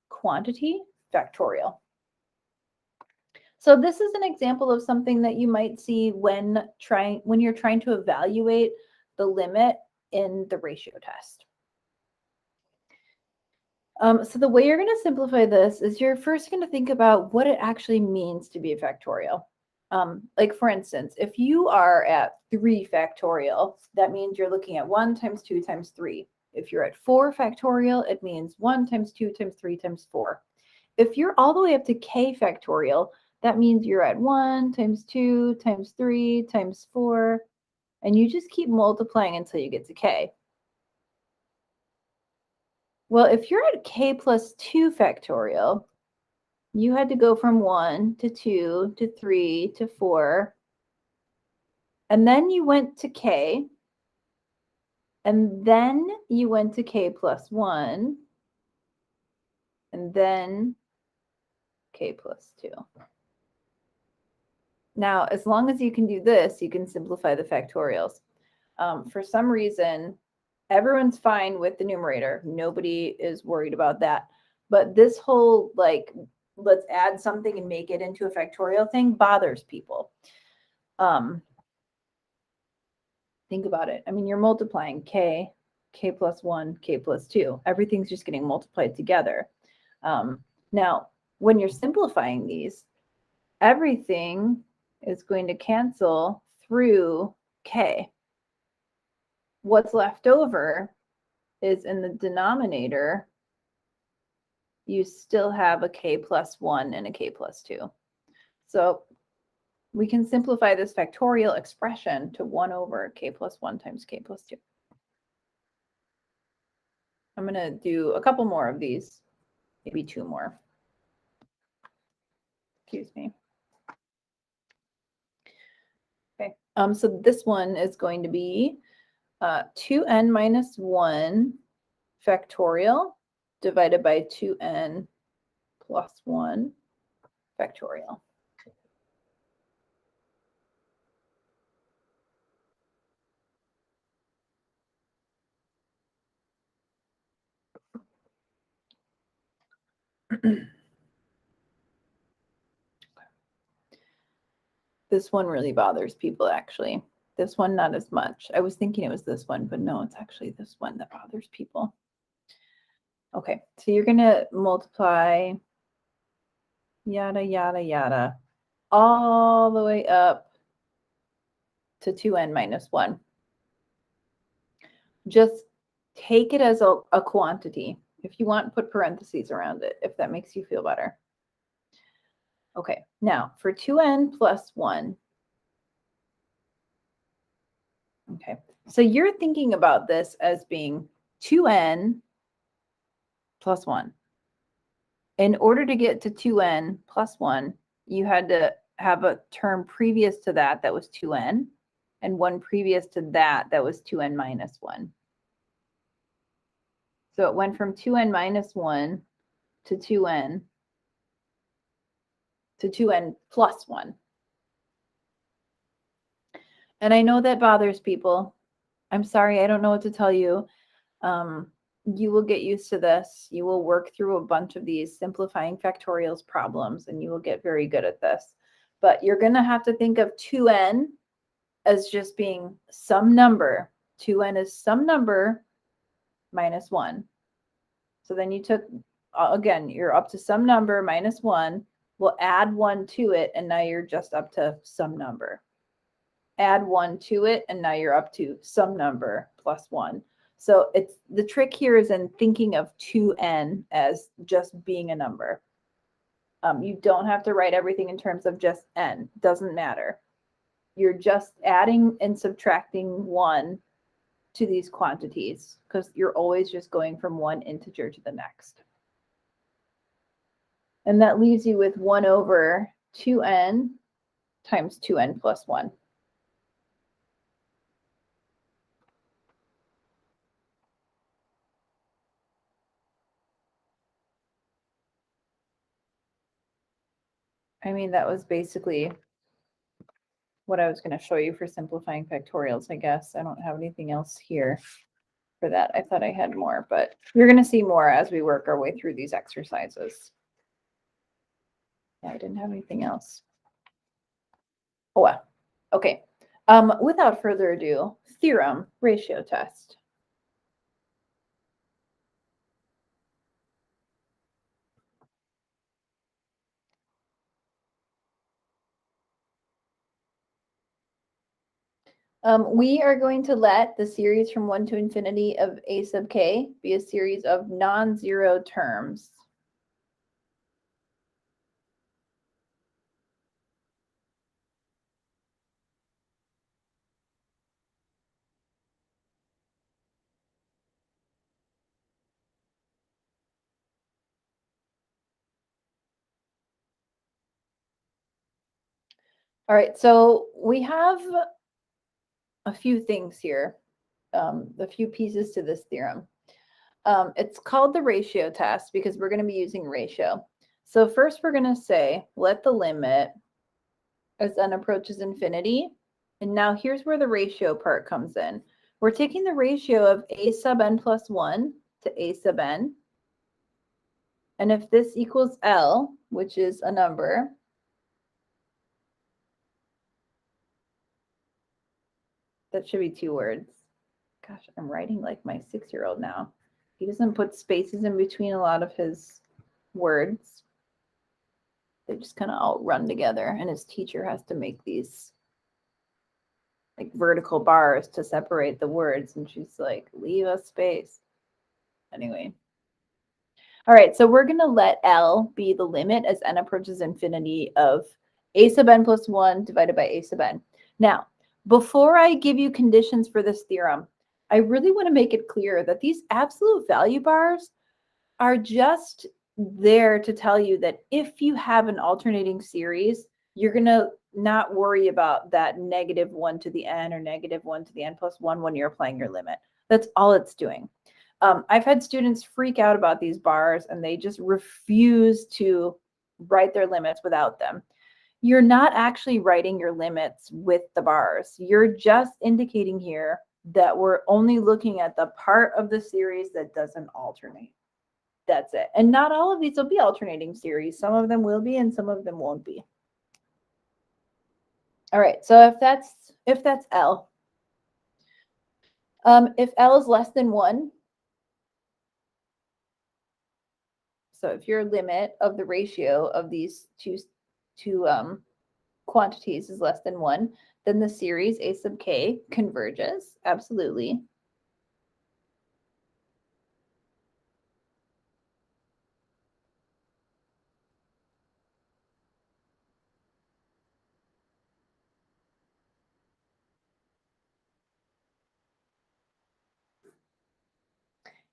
Speaker 1: quantity factorial. So this is an example of something that you might see when you're trying to evaluate the limit in the ratio test. So the way you're going to simplify this is you're first going to think about what it actually means to be a factorial. Like for instance, if you are at 3 factorial, that means you're looking at 1 times 2 times 3. If you're at 4 factorial, it means 1 times 2 times 3 times 4. If you're all the way up to k factorial, that means you're at 1 times 2 times 3 times 4, and you just keep multiplying until you get to k. Well, if you're at k plus 2 factorial, you had to go from 1 to 2 to 3 to 4, and then you went to k, and then you went to k plus 1, and then k plus 2. Now, as long as you can do this, you can simplify the factorials. For some reason, everyone's fine with the numerator. Nobody is worried about that. But this whole, like, let's add something and make it into a factorial thing bothers people. Think about it. I mean, you're multiplying k plus 1, k plus 2. Everything's just getting multiplied together. Now, when you're simplifying these, everything is going to cancel through k. What's left over is in the denominator, you still have a k plus 1 and a k plus 2. So we can simplify this factorial expression to 1 over k plus 1 times k plus 2. I'm going to do a couple more of these, maybe 2 more. Excuse me. Okay, so this one is going to be 2n minus 1 factorial divided by 2n plus 1 factorial. This one really bothers people, actually. This one, not as much. I was thinking it was this one, but no, it's actually this one that bothers people. Okay, so you're going to multiply yada, yada, yada, all the way up to 2n minus 1. Just take it as a quantity. If you want, put parentheses around it, if that makes you feel better. Okay, now for 2n plus 1. Okay, so you're thinking about this as being 2n plus 1. In order to get to 2n plus 1, you had to have a term previous to that that was 2n, and one previous to that that was 2n minus 1. So it went from 2n minus 1 to 2n plus 1. And I know that bothers people. I'm sorry, I don't know what to tell you. You will get used to this. You will work through a bunch of these simplifying factorials problems, and you will get very good at this. But you're going to have to think of 2n as just being some number. 2n is some number minus 1. So then you took, again, you're up to some number minus 1. We'll add 1 to it, and now you're just up to some number. Add 1 to it, and now you're up to some number plus 1. So it's the trick here is in thinking of 2n as just being a number. You don't have to write everything in terms of just n. Doesn't matter. You're just adding and subtracting 1 to these quantities because you're always just going from one integer to the next. And that leaves you with 1 over 2n times 2n plus 1. I mean, that was basically what I was going to show you for simplifying factorials, I guess. I don't have anything else here for that. I thought I had more, but you're going to see more as we work our way through these exercises. Yeah, I didn't have anything else. Oh, well. Okay. Without further ado, theorem ratio test. We are going to let the series from 1 to infinity of a sub k be a series of non-zero terms. All right, so we have a few things here, a few pieces to this theorem. It's called the ratio test because we're going to be using ratio. So first we're going to say, let the limit as n approaches infinity. And now here's where the ratio part comes in. We're taking the ratio of a sub n plus 1 to a sub n. And if this equals L, which is a number, that should be 2 words. Gosh, I'm writing like my 6-year-old now. He doesn't put spaces in between a lot of his words. They just kind of all run together, and his teacher has to make these like vertical bars to separate the words, and she's like, leave a space. Anyway. All right, so we're going to let L be the limit as n approaches infinity of a sub n plus 1 divided by a sub n. Now, before I give you conditions for this theorem, I really want to make it clear that these absolute value bars are just there to tell you that if you have an alternating series, you're going to not worry about that -1 to the n or -1 to the n plus 1 when you're applying your limit. That's all it's doing. I've had students freak out about these bars and they just refuse to write their limits without them. You're not actually writing your limits with the bars. You're just indicating here that we're only looking at the part of the series that doesn't alternate. That's it. And not all of these will be alternating series. Some of them will be and some of them won't be. All right, so if that's L, if L is less than 1, so if your limit of the ratio of these two quantities is less than 1, then the series a sub k converges, absolutely.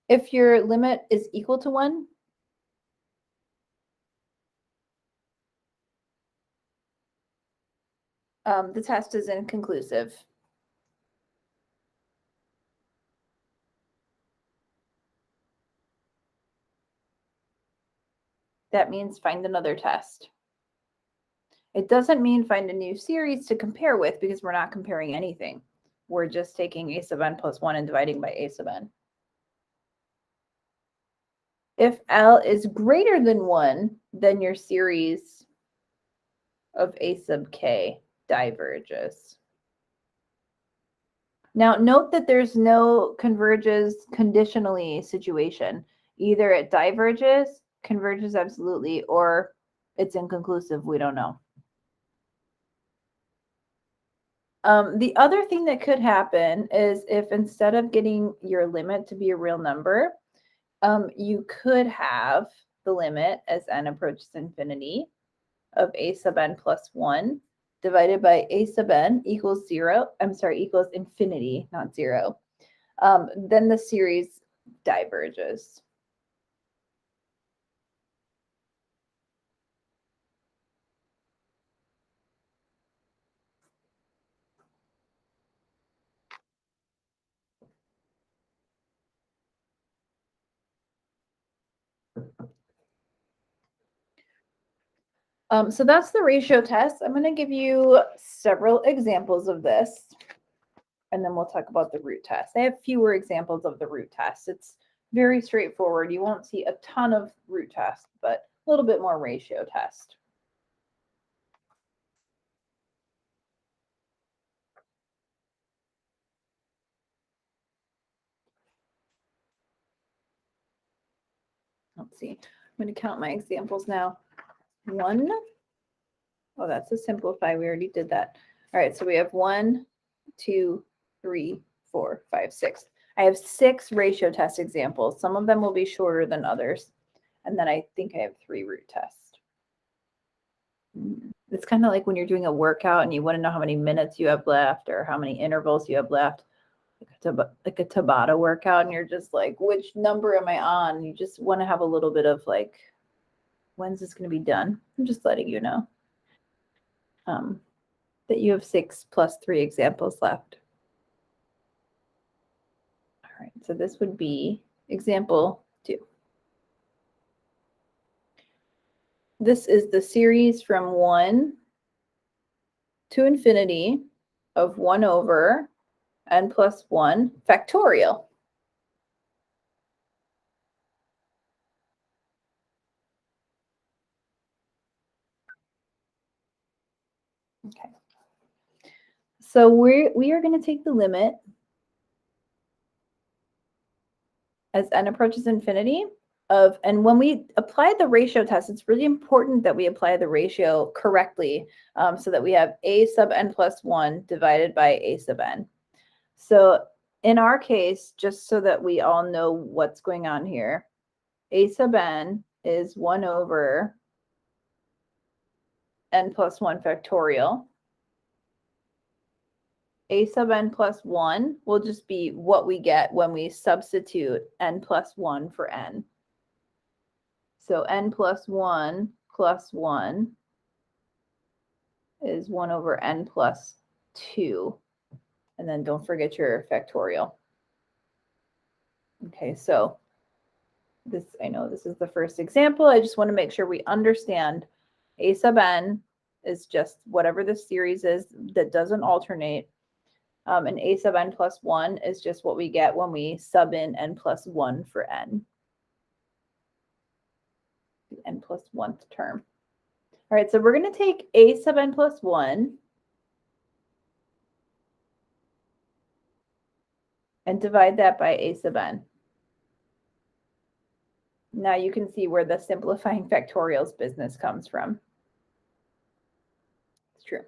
Speaker 1: If your limit is equal to 1, the test is inconclusive. that means find another test. It doesn't mean find a new series to compare with because we're not comparing anything. We're just taking a sub n plus 1 and dividing by a sub n. If L is greater than 1, then your series of a sub k diverges. Now, note that there's no converges conditionally situation. Either it diverges, converges absolutely, or it's inconclusive. We don't know. The other thing that could happen is if instead of getting your limit to be a real number, you could have the limit as n approaches infinity of a sub n plus 1 divided by a sub n equals 0. I'm sorry, equals infinity, not 0. Then the series diverges. So that's the ratio test. I'm going to give you several examples of this, and then we'll talk about the root test. I have fewer examples of the root test. It's very straightforward. You won't see a ton of root test, but a little bit more ratio test. Let's see. I'm going to count my examples now. 1. Oh, that's a simplify. We already did that. All right, so we have 1, 2, 3, 4, 5, 6. I have 6 ratio test examples. Some of them will be shorter than others. And then I think I have 3 root tests. It's kind of like when you're doing a workout and you want to know how many minutes you have left or how many intervals you have left, like a Tabata workout, and you're just like, which number am I on? You just want to have a little bit of like, when's this going to be done? I'm just letting you know that you have 6 plus 3 examples left. All right, so this would be example 2. This is the series from 1 to infinity of 1 over n plus 1 factorial. Okay. So we are going to take the limit as n approaches infinity of, and when we apply the ratio test, it's really important that we apply the ratio correctly so that we have a sub n plus 1 divided by a sub n. So in our case, just so that we all know what's going on here, a sub n is 1 over n plus 1 factorial. A sub n plus 1 will just be what we get when we substitute n plus 1 for n. So n plus 1 is 1 over n plus 2. And then don't forget your factorial. Okay, so this, I know this is the first example. I just want to make sure we understand a sub n is just whatever the series is that doesn't alternate. And a sub n plus 1 is just what we get when we sub in n plus 1 for n. The n plus 1th term. All right, so we're going to take a sub n plus 1 and divide that by a sub n. Now you can see where the simplifying factorials business comes from. It's true.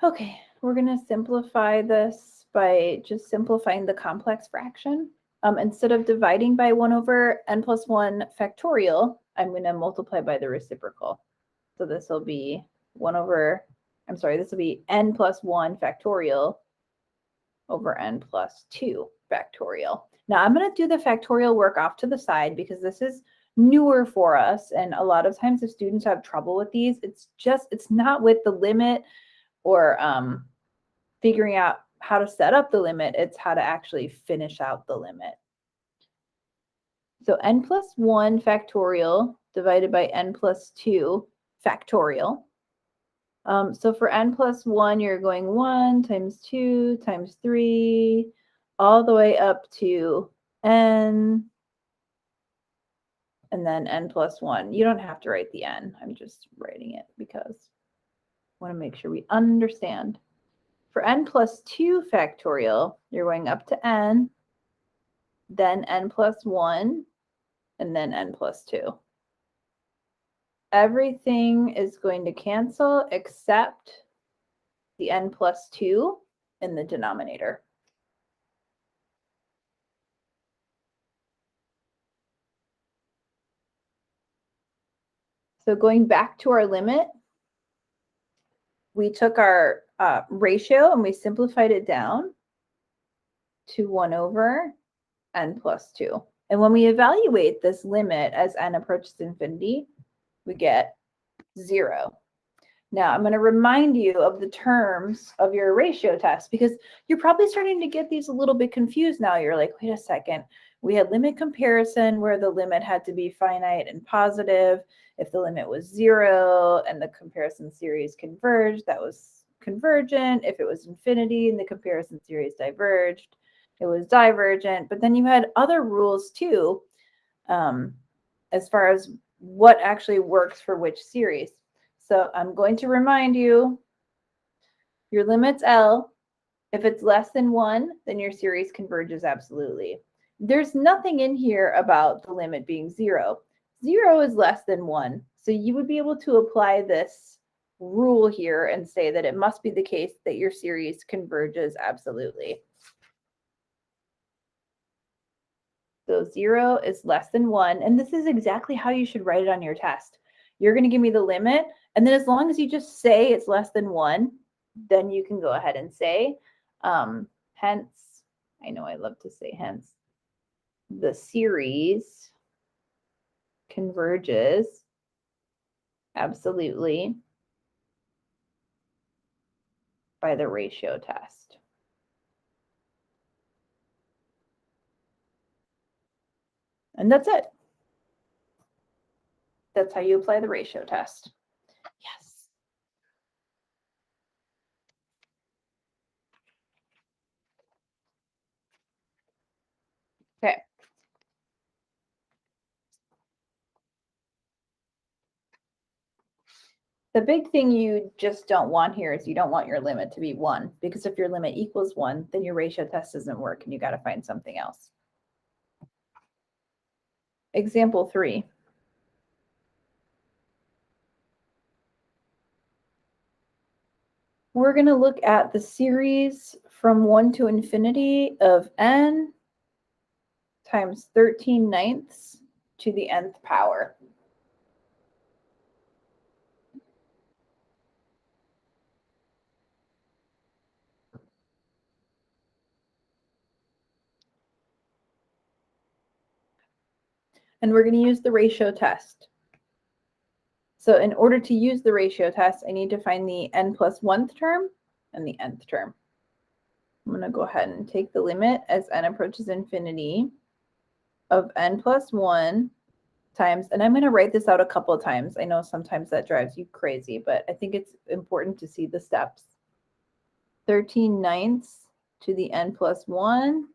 Speaker 1: Okay, we're going to simplify this by just simplifying the complex fraction. Instead of dividing by 1 over n plus 1 factorial, I'm going to multiply by the reciprocal. So this will be 1 over, I'm sorry, this will be n plus 1 factorial over n plus 2 factorial. Now I'm going to do the factorial work off to the side because this is newer for us. And a lot of times if students have trouble with these, it's not with the limit or figuring out how to set up the limit. It's how to actually finish out the limit. So n plus 1 factorial divided by n plus 2 factorial. So for n plus 1, you're going 1 times 2 times 3, all the way up to n, and then n plus 1. You don't have to write the n. I'm just writing it because I want to make sure we understand. For n plus 2 factorial, you're going up to n, then n plus 1, and then n plus 2. Everything is going to cancel except the n plus 2 in the denominator. So going back to our limit, we took our ratio and we simplified it down to 1 over n plus 2. And when we evaluate this limit as n approaches infinity, we get 0. Now, I'm going to remind you of the terms of your ratio test because you're probably starting to get these a little bit confused now. You're like, wait a second. We had limit comparison where the limit had to be finite and positive. If the limit was 0 and the comparison series converged, that was convergent. If it was infinity and the comparison series diverged, it was divergent. But then you had other rules too, as far as what actually works for which series. So I'm going to remind you, your limit's L. If it's less than 1, then your series converges absolutely. There's nothing in here about the limit being 0. 0 is less than 1. So you would be able to apply this rule here and say that it must be the case that your series converges absolutely. So 0 is less than 1. And this is exactly how you should write it on your test. You're going to give me the limit. And then as long as you just say it's less than 1, then you can go ahead and say, hence, I know I love to say hence, the series converges absolutely by the ratio test. And that's it. That's how you apply the ratio test. Yes. Okay. The big thing you just don't want here is you don't want your limit to be 1, because if your limit equals 1, then your ratio test doesn't work and you got to find something else. Example 3. We're going to look at the series from 1 to infinity of n times 13/9 to the nth power. And we're going to use the ratio test. So in order to use the ratio test, I need to find the n plus 1th term and the nth term. I'm going to go ahead and take the limit as n approaches infinity of n plus 1 times, and I'm going to write this out a couple of times. I know sometimes that drives you crazy, but I think it's important to see the steps. 13/9 to the n plus 1,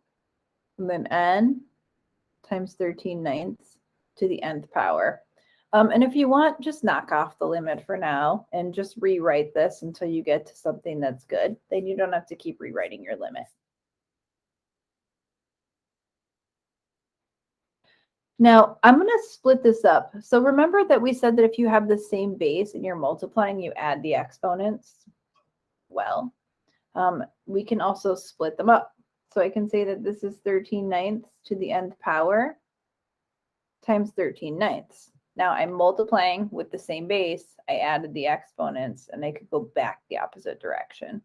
Speaker 1: and then n times 13/9 to the nth power. And if you want, just knock off the limit for now and just rewrite this until you get to something that's good. Then you don't have to keep rewriting your limit. Now, I'm going to split this up. So remember that we said that if you have the same base and you're multiplying, you add the exponents. Well, we can also split them up. So I can say that this is 13/9 to the nth power times 13/9. Now I'm multiplying with the same base. I added the exponents and I could go back the opposite direction.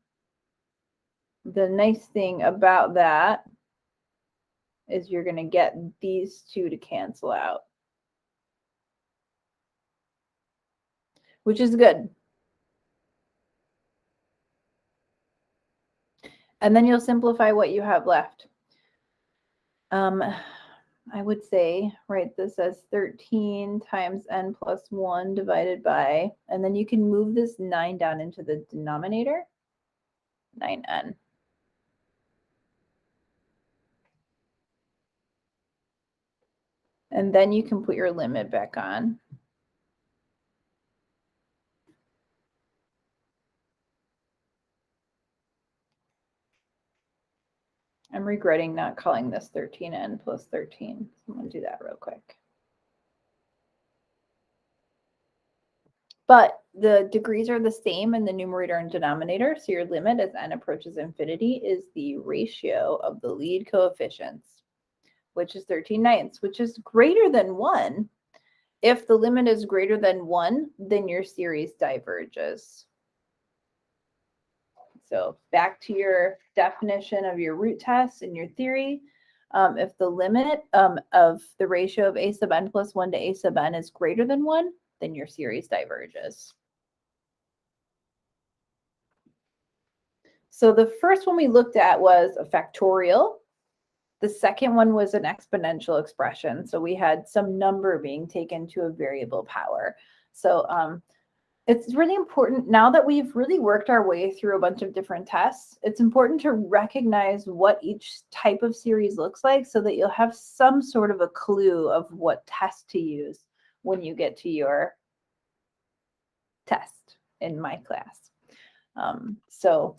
Speaker 1: The nice thing about that is you're going to get these two to cancel out, which is good. And then you'll simplify what you have left. I would say write this as 13 times n plus 1 divided by, and then you can move this 9 down into the denominator, 9n. And then you can put your limit back on. I'm regretting not calling this 13n plus 13. So I'm going to do that real quick. But the degrees are the same in the numerator and denominator. So your limit as n approaches infinity is the ratio of the lead coefficients, which is 13/9, which is greater than 1. If the limit is greater than 1, then your series diverges. So back to your definition of your root test and your theory. If the limit of the ratio of a sub n plus 1 to a sub n is greater than 1, then your series diverges. So the first one we looked at was a factorial. The second one was an exponential expression. So we had some number being taken to a variable power. So it's really important now that we've really worked our way through a bunch of different tests. It's important to recognize what each type of series looks like so that you'll have some sort of a clue of what test to use when you get to your test in my class. So,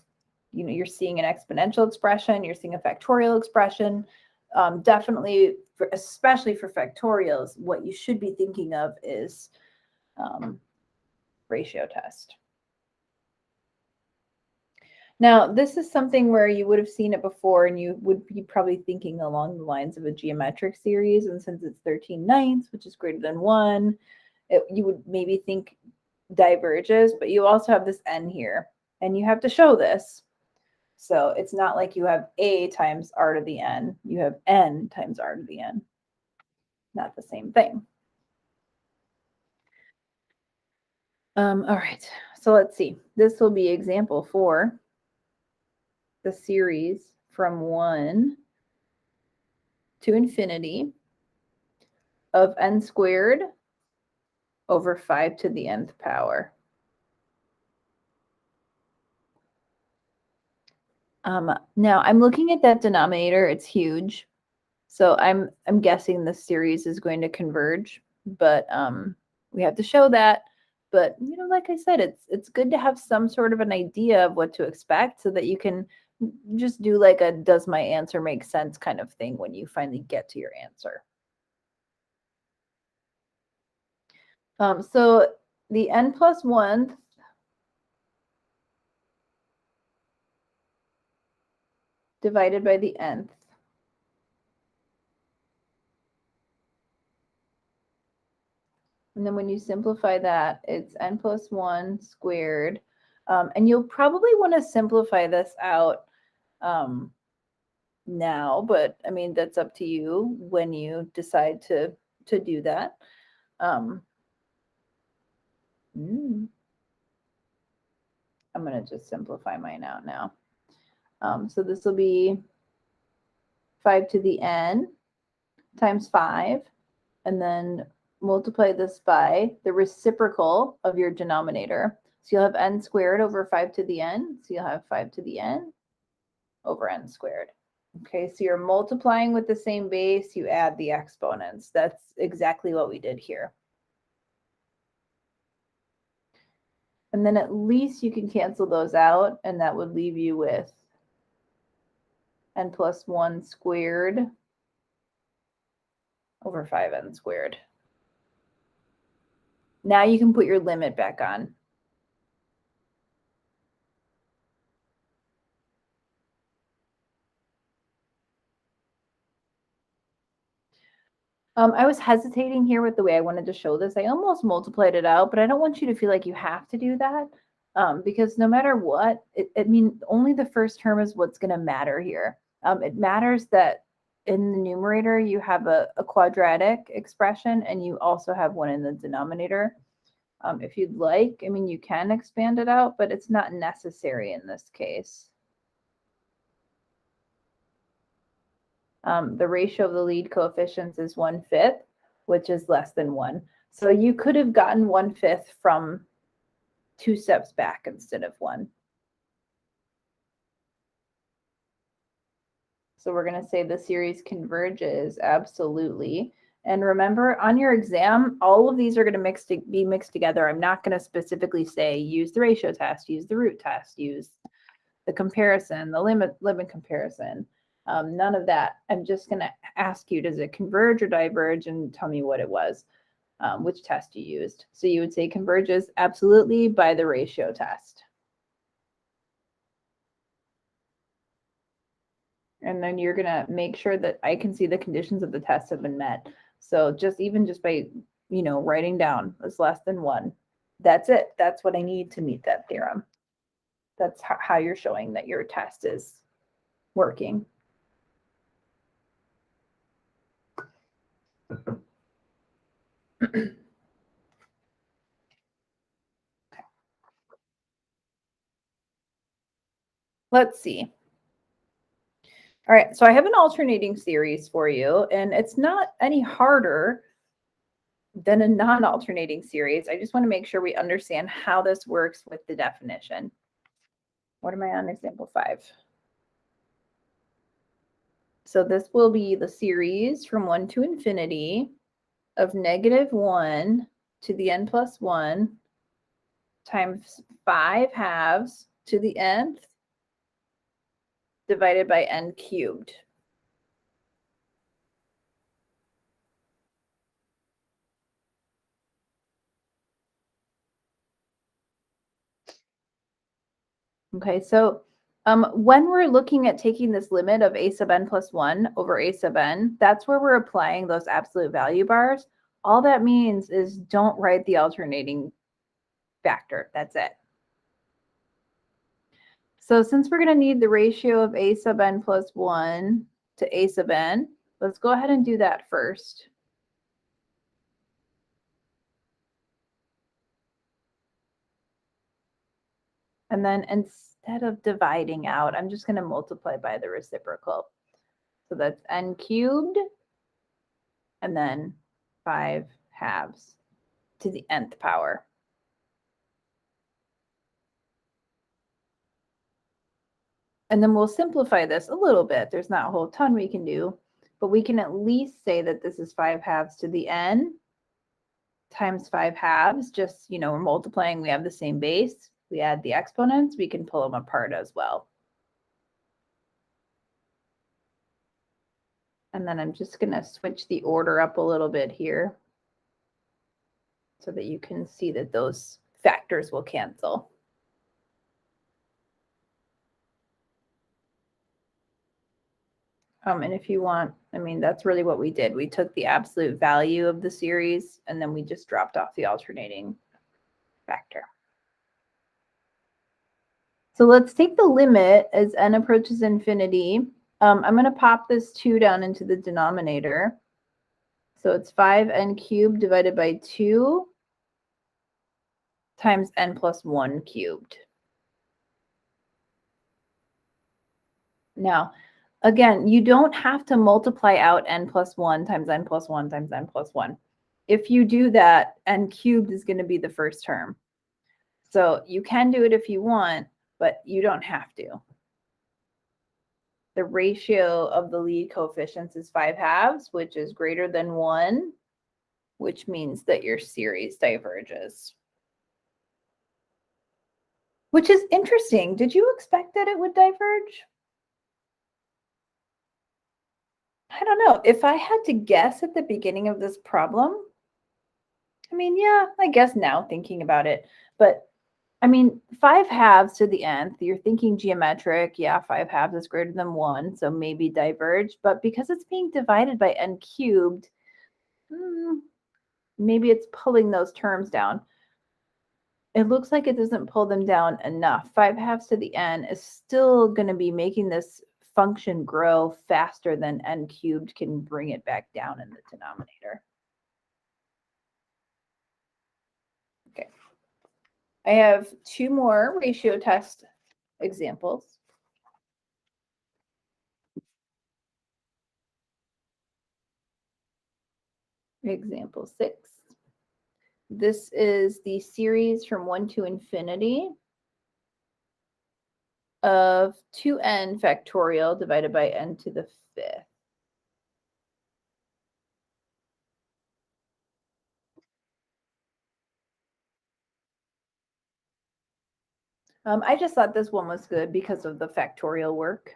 Speaker 1: you know, you're seeing an exponential expression, you're seeing a factorial expression. Definitely, especially for factorials, what you should be thinking of is ratio test. Now, this is something where you would have seen it before and you would be probably thinking along the lines of a geometric series. And since it's 13/9, which is greater than 1, you would maybe think diverges, but you also have this n here and you have to show this. So it's not like you have a times r to the n, you have n times r to the n. Not the same thing. All right, so let's see. This will be example 4, the series from 1 to infinity of n squared over 5 to the nth power. Now I'm looking at that denominator, it's huge. So I'm guessing the series is going to converge, but we have to show that. But you know, like I said, it's good to have some sort of an idea of what to expect so that you can just do like a does my answer make sense kind of thing when you finally get to your answer. So the n plus 1th divided by the nth. And then when you simplify that, it's n plus 1 squared. And you'll probably want to simplify this out now, but I mean, that's up to you when you decide to do that. I'm going to just simplify mine out now. So this will be 5 to the n times 5, and then multiply this by the reciprocal of your denominator. So you'll have n squared over 5 to the n. So you'll have 5 to the n over n squared. Okay, so you're multiplying with the same base, you add the exponents. That's exactly what we did here. And then at least you can cancel those out, and that would leave you with n plus 1 squared over 5n squared. Now you can put your limit back on. I was hesitating here with the way I wanted to show this. I almost multiplied it out, but I don't want you to feel like you have to do that because no matter what, only the first term is what's going to matter here. It matters that in the numerator, you have a quadratic expression and you also have one in the denominator. If you'd like, I mean, you can expand it out, but it's not necessary in this case. The ratio of the lead coefficients is 1/5, which is less than 1. So you could have gotten 1/5 from 2 steps back instead of 1. So we're going to say the series converges absolutely. And remember, on your exam, all of these are going to be mixed together. I'm not going to specifically say use the ratio test, use the root test, use the comparison, the limit comparison. None of that. I'm just going to ask you, does it converge or diverge, and tell me what it was, which test you used. So you would say converges absolutely by the ratio test. And then you're going to make sure that I can see the conditions of the test have been met. So just by, writing down it's less than 1. That's it. That's what I need to meet that theorem. That's how you're showing that your test is working. Let's see. All right, so I have an alternating series for you, and it's not any harder than a non-alternating series. I just want to make sure we understand how this works with the definition. What am I on? Example 5. So this will be the series from 1 to infinity of -1 to the n plus 1 times 5 halves to the nth divided by n cubed. Okay, so when we're looking at taking this limit of a sub n plus 1 over a sub n, that's where we're applying those absolute value bars. All that means is don't write the alternating factor. That's it. So since we're going to need the ratio of a sub n plus 1 to a sub n, let's go ahead and do that first. And then instead of dividing out, I'm just going to multiply by the reciprocal. So that's n cubed and then 5 halves to the nth power. And then we'll simplify this a little bit. There's not a whole ton we can do, but we can at least say that this is 5 halves to the n times 5 halves. Just, we're multiplying, we have the same base. We add the exponents, we can pull them apart as well. And then I'm just going to switch the order up a little bit here so that you can see that those factors will cancel. And if you want, that's really what we did. We took the absolute value of the series and then we just dropped off the alternating factor. So let's take the limit as n approaches infinity. I'm going to pop this 2 down into the denominator. So it's 5n cubed divided by 2 times n plus 1 cubed. Now, again, you don't have to multiply out n plus 1 times n plus 1 times n plus 1. If you do that, n cubed is going to be the first term. So you can do it if you want, but you don't have to. The ratio of the lead coefficients is 5 halves, which is greater than 1, which means that your series diverges. Which is interesting. Did you expect that it would diverge? I don't know. If I had to guess at the beginning of this problem, yeah, I guess now thinking about it, but 5 halves to the nth, you're thinking geometric. Yeah, 5 halves is greater than 1, so maybe diverge. But because it's being divided by n cubed, maybe it's pulling those terms down. It looks like it doesn't pull them down enough. 5 halves to the n is still going to be making this function grow faster than n cubed can bring it back down in the denominator. Okay. I have 2 more ratio test examples. Example 6. This is the series from 1 to infinity of 2n factorial divided by n to the 5th. I just thought this one was good because of the factorial work.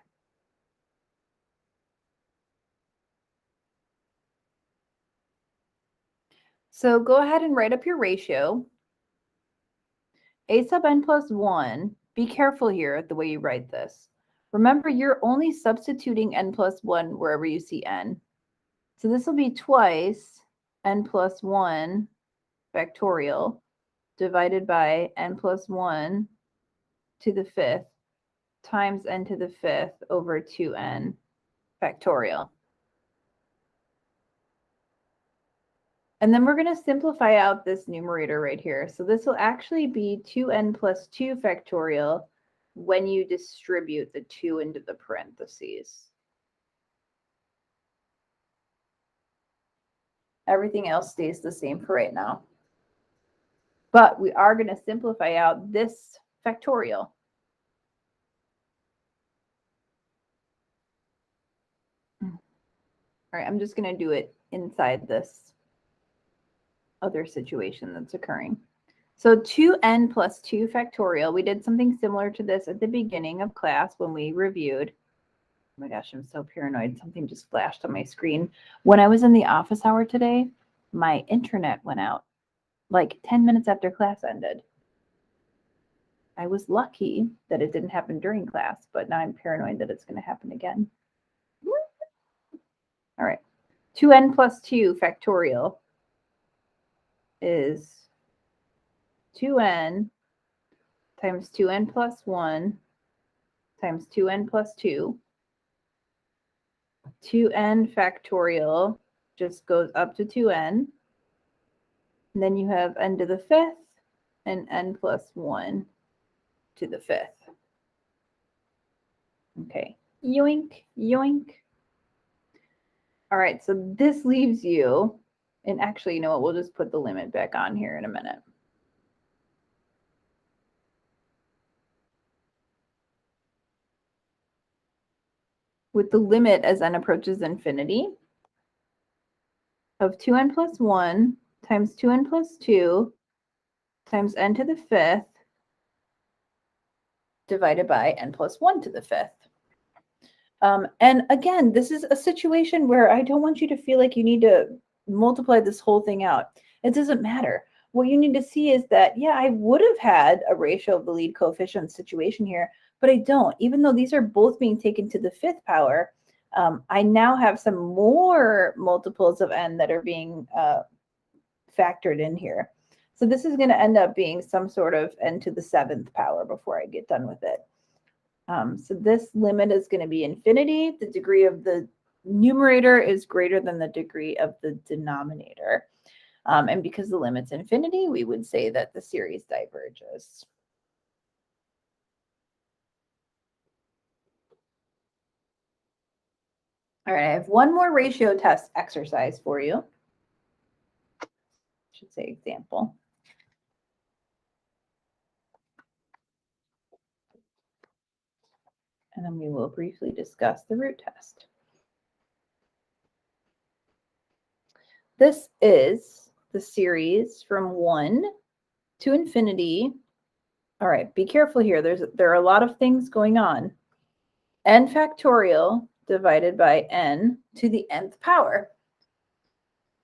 Speaker 1: So go ahead and write up your ratio. A sub n plus 1, be careful here the way you write this. Remember, you're only substituting n plus 1 wherever you see n. So this will be twice n plus 1 factorial divided by n plus 1 to the 5th times n to the 5th over 2n factorial. And then we're going to simplify out this numerator right here. So this will actually be 2n plus 2 factorial when you distribute the 2 into the parentheses. Everything else stays the same for right now. But we are going to simplify out this factorial. All right, I'm just going to do it inside this other situation that's occurring. So 2n plus 2 factorial, we did something similar to this at the beginning of class when we reviewed. Oh my gosh, I'm so paranoid. Something just flashed on my screen. When I was in the office hour today, my internet went out like 10 minutes after class ended. I was lucky that it didn't happen during class, but now I'm paranoid that it's going to happen again. All right. 2n plus 2 factorial is 2n times 2n plus 1 times 2n plus 2. 2n factorial just goes up to 2n. And then you have n to the 5th and n plus 1 to the 5th. Okay, yoink, yoink. All right, so this leaves you, and actually, you know what, we'll just put the limit back on here in a minute. With the limit as n approaches infinity of 2n plus 1 times 2n plus 2 times n to the 5th divided by n plus 1 to the 5th. And again, this is a situation where I don't want you to feel like you need to multiply this whole thing out. It doesn't matter. What you need to see is that, yeah, I would have had a ratio of the lead coefficient situation here, but I don't. Even though these are both being taken to the 5th power, I now have some more multiples of n that are being factored in here. So this is going to end up being some sort of n to the 7th power before I get done with it. So this limit is going to be infinity. The degree of the numerator is greater than the degree of the denominator. And because the limit's infinity, we would say that the series diverges. All right, I have one more ratio test exercise for you. I should say example. And then we will briefly discuss the root test. This is the series from 1 to infinity. All right, be careful here. There are a lot of things going on. N factorial divided by n to the nth power.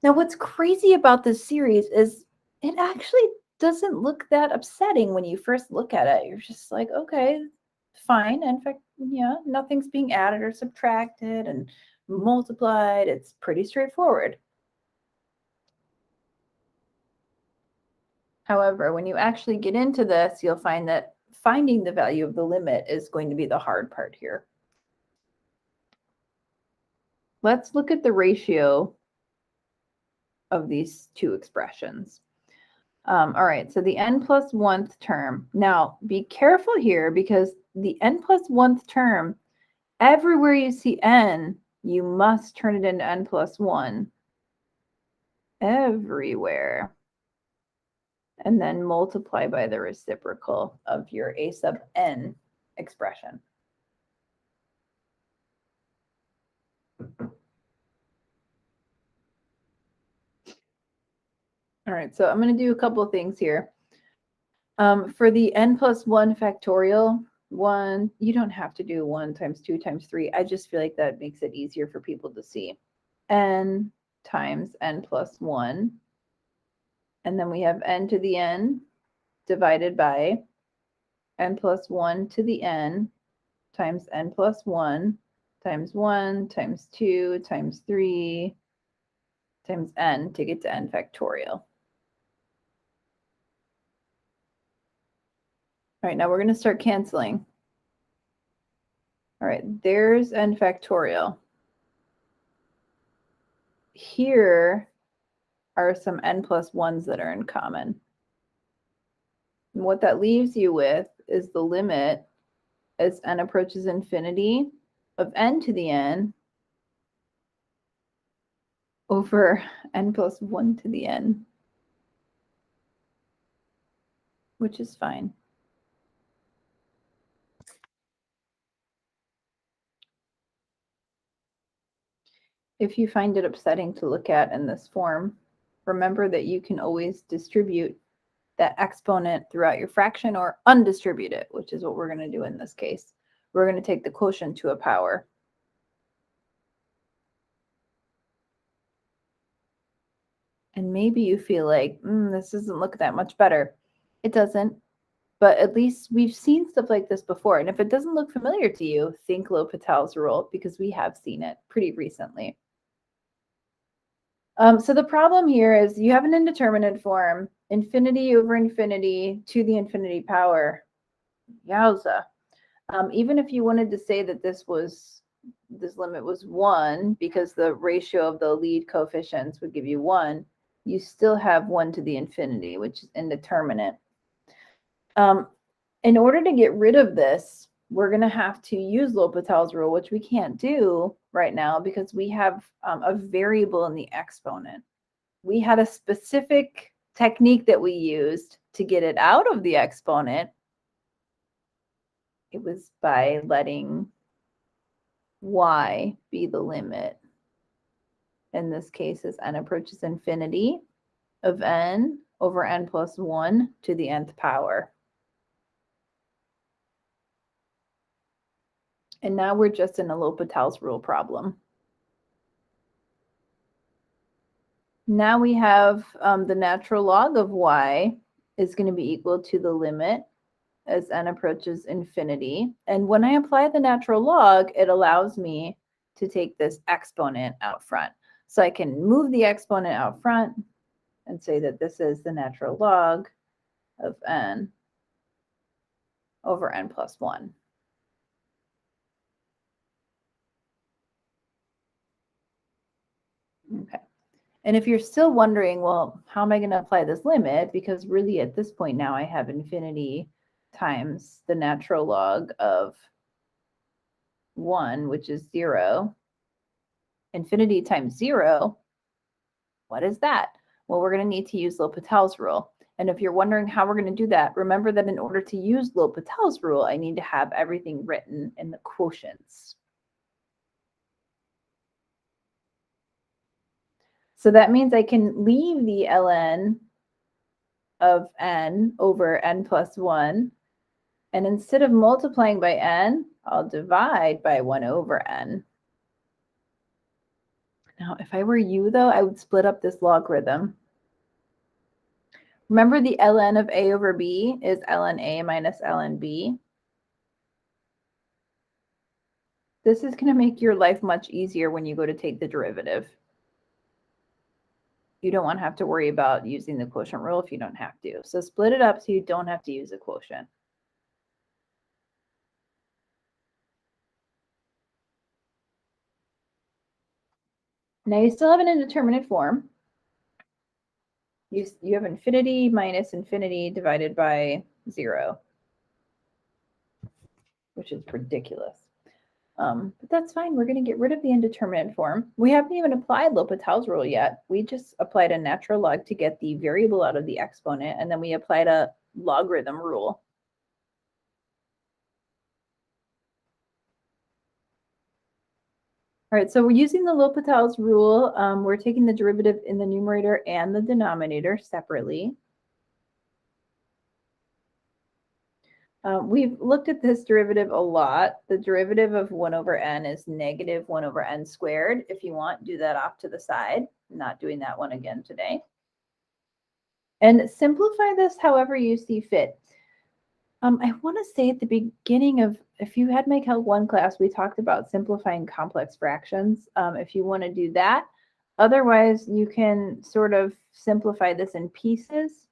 Speaker 1: Now, what's crazy about this series is it actually doesn't look that upsetting when you first look at it. You're just like, okay, fine. In fact, yeah, nothing's being added or subtracted and multiplied. It's pretty straightforward. However, when you actually get into this, you'll find that finding the value of the limit is going to be the hard part here. Let's look at the ratio of these two expressions. All right, so the n plus 1th term. Now, be careful here because the n plus 1th term, everywhere you see n, you must turn it into n plus 1. everywhere. And then multiply by the reciprocal of your a sub n expression. All right, so I'm going to do a couple of things here. For the n plus 1 factorial, you don't have to do 1 times 2 times 3. I just feel like that makes it easier for people to see. N times n plus 1. And then we have n to the n divided by n plus 1 to the n times n plus 1 times 1 times 2 times 3 times n to get to n factorial. All right, now we're going to start canceling. All right, there's n factorial. Here are some n plus 1s that are in common. And what that leaves you with is the limit as n approaches infinity of n to the n over n plus 1 to the n, which is fine. If you find it upsetting to look at in this form, remember that you can always distribute that exponent throughout your fraction or undistribute it, which is what we're going to do in this case. We're going to take the quotient to a power. And maybe you feel like, this doesn't look that much better. It doesn't, but at least we've seen stuff like this before. And if it doesn't look familiar to you, think L'Hopital's rule, because we have seen it pretty recently. So the problem here is you have an indeterminate form, infinity over infinity to the infinity power. Yowza. Even if you wanted to say that this limit was 1, because the ratio of the lead coefficients would give you 1, you still have 1 to the infinity, which is indeterminate. In order to get rid of this, we're going to have to use L'Hopital's rule, which we can't do right now because we have a variable in the exponent. We had a specific technique that we used to get it out of the exponent. It was by letting y be the limit. In this case, as n approaches infinity of n over n plus 1 to the nth power. And now we're just in a L'Hopital's rule problem. Now we have the natural log of y is going to be equal to the limit as n approaches infinity. And when I apply the natural log, it allows me to take this exponent out front. So I can move the exponent out front and say that this is the natural log of n over n plus 1. Okay. And if you're still wondering, well, how am I going to apply this limit? Because really at this point now I have infinity times the natural log of 1, which is 0. Infinity times 0, what is that? Well, we're going to need to use L'Hopital's rule. And if you're wondering how we're going to do that, remember that in order to use L'Hopital's rule, I need to have everything written in the quotients. So that means I can leave the ln of n over n plus 1. And instead of multiplying by n, I'll divide by 1 over n. Now, if I were you, though, I would split up this logarithm. Remember the ln of a over b is ln a minus ln b. This is going to make your life much easier when you go to take the derivative. You don't want to have to worry about using the quotient rule if you don't have to. So split it up so you don't have to use a quotient. Now you still have an indeterminate form. You have infinity minus infinity divided by 0, which is ridiculous. But that's fine. We're going to get rid of the indeterminate form. We haven't even applied L'Hopital's rule yet. We just applied a natural log to get the variable out of the exponent, and then we applied a logarithm rule. All right, so we're using the L'Hopital's rule. We're taking the derivative in the numerator and the denominator separately. We've looked at this derivative a lot. The derivative of 1 over n is negative 1 over n squared. If you want, do that off to the side. I'm not doing that one again today. And simplify this however you see fit. I want to say at the beginning of, if you had my Calc 1 class, we talked about simplifying complex fractions. If you want to do that. Otherwise, you can sort of simplify this in pieces.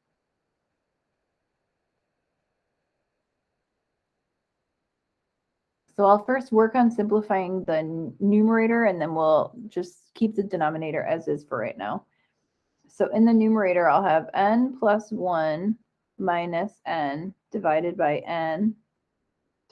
Speaker 1: So I'll first work on simplifying the numerator, and then we'll just keep the denominator as is for right now. So in the numerator, I'll have n plus 1 minus n divided by n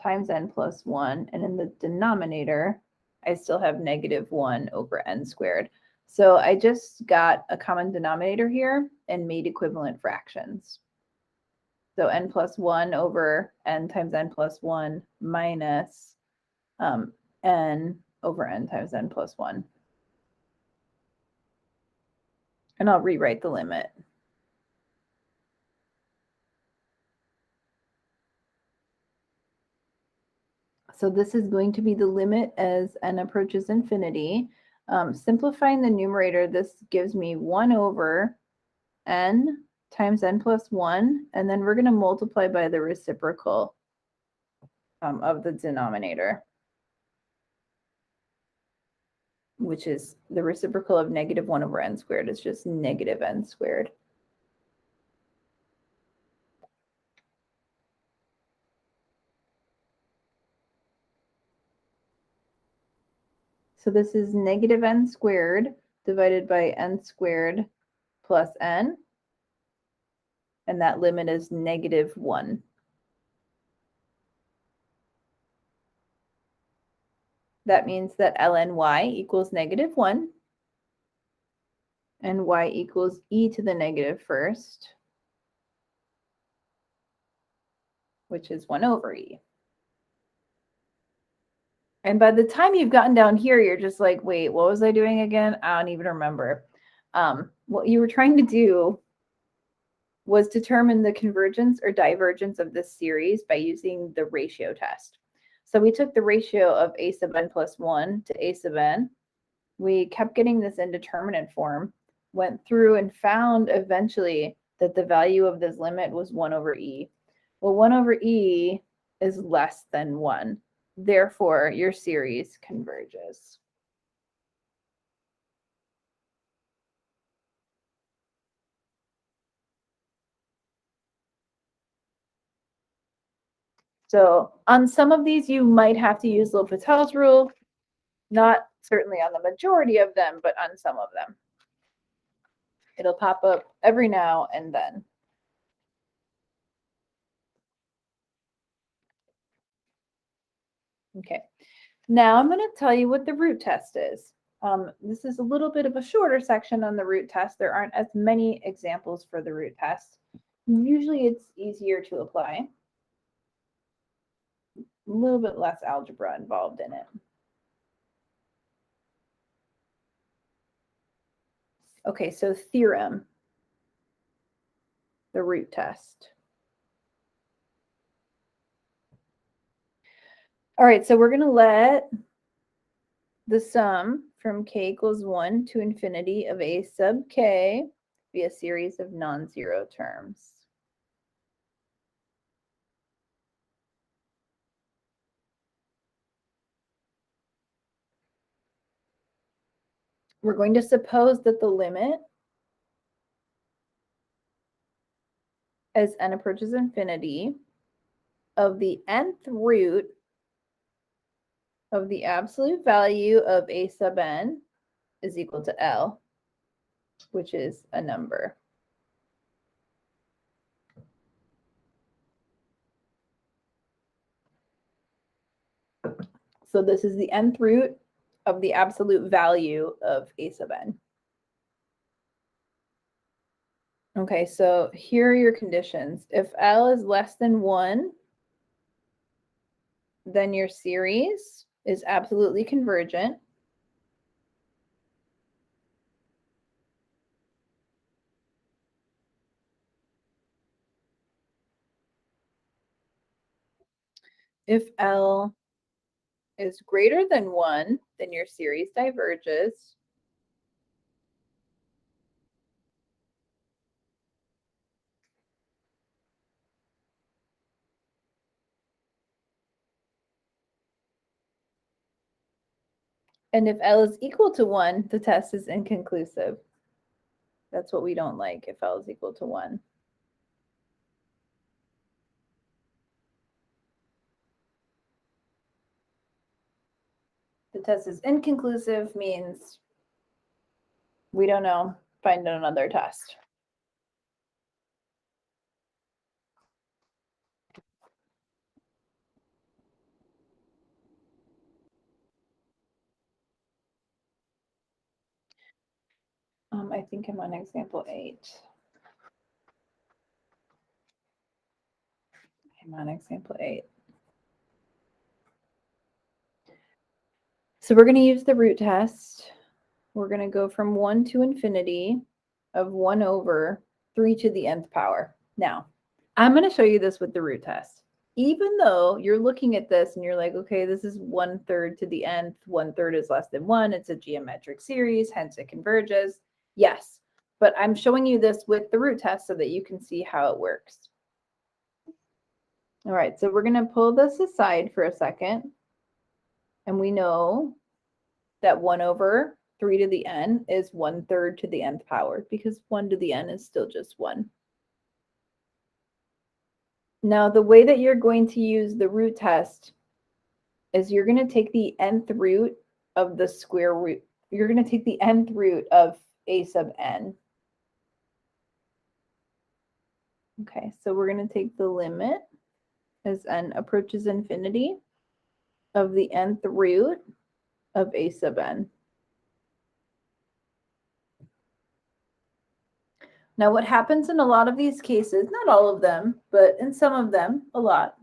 Speaker 1: times n plus 1. And in the denominator, I still have negative 1 over n squared. So I just got a common denominator here and made equivalent fractions. So n plus 1 over n times n plus 1 minus n over n times n plus 1. And I'll rewrite the limit. So this is going to be the limit as n approaches infinity. Simplifying the numerator, this gives me 1 over n times n plus 1, and then we're going to multiply by the reciprocal of the denominator, which is the reciprocal of negative 1 over n squared. It's just negative n squared. So this is negative n squared divided by n squared plus n. And that limit is negative 1. That means that ln y equals negative 1. And y equals e to the negative first, which is 1 over e. And by the time you've gotten down here, you're just like, wait, what was I doing again? I don't even remember. What you were trying to do was determine the convergence or divergence of this series by using the ratio test. So we took the ratio of a sub n plus 1 to a sub n. We kept getting this indeterminate form, went through and found eventually that the value of this limit was 1 over e. Well, 1 over e is less than 1. Therefore, your series converges. So on some of these, you might have to use L'Hopital's rule, not certainly on the majority of them, but on some of them. It'll pop up every now and then. Okay, now I'm going to tell you what the root test is. This is a little bit of a shorter section on the root test. There aren't as many examples for the root test. Usually it's easier to apply. A little bit less algebra involved in it. Okay, so theorem, the root test. All right, so we're going to let the sum from k equals 1 to infinity of a sub k be a series of non-zero terms. We're going to suppose that the limit as n approaches infinity of the nth root of the absolute value of a sub n is equal to L, which is a number. So this is the nth root of the absolute value of a sub n. Okay, so here are your conditions. If L is less than 1, then your series is absolutely convergent. If L is greater than 1, then your series diverges. And if L is equal to 1, the test is inconclusive. That's what we don't like if L is equal to 1. The test is inconclusive means we don't know, find another test. I think I'm on example 8. I'm on example 8. So we're going to use the root test. We're going to go from 1 to infinity of 1 over 3 to the nth power. Now, I'm going to show you this with the root test. Even though you're looking at this and you're like, okay, this is 1/3 to the nth, 1/3 is less than 1. It's a geometric series, hence it converges. Yes, but I'm showing you this with the root test so that you can see how it works. All right, so we're going to pull this aside for a second. And we know that 1 over 3 to the n is 1/3 to the nth power because 1 to the n is still just 1. Now, the way that you're going to use the root test is you're going to take the nth root of the square root. You're going to take the nth root of a sub n. Okay, so we're going to take the limit as n approaches infinity of the nth root of a sub n. Now, what happens in a lot of these cases, not all of them, but in some of them, a lot,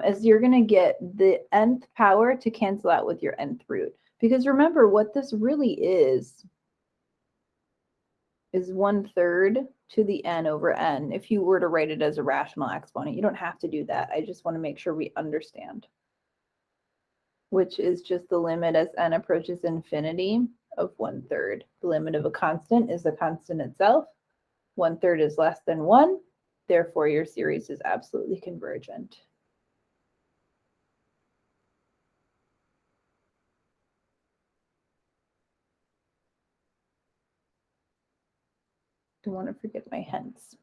Speaker 1: is you're going to get the nth power to cancel out with your nth root. Because remember, what this really is 1/3 to the n over n. If you were to write it as a rational exponent, you don't have to do that. I just want to make sure we understand, which is just the limit as n approaches infinity of 1/3. The limit of a constant is the constant itself. 1/3 is less than 1. Therefore, your series is absolutely convergent. Don't want to forget my hence.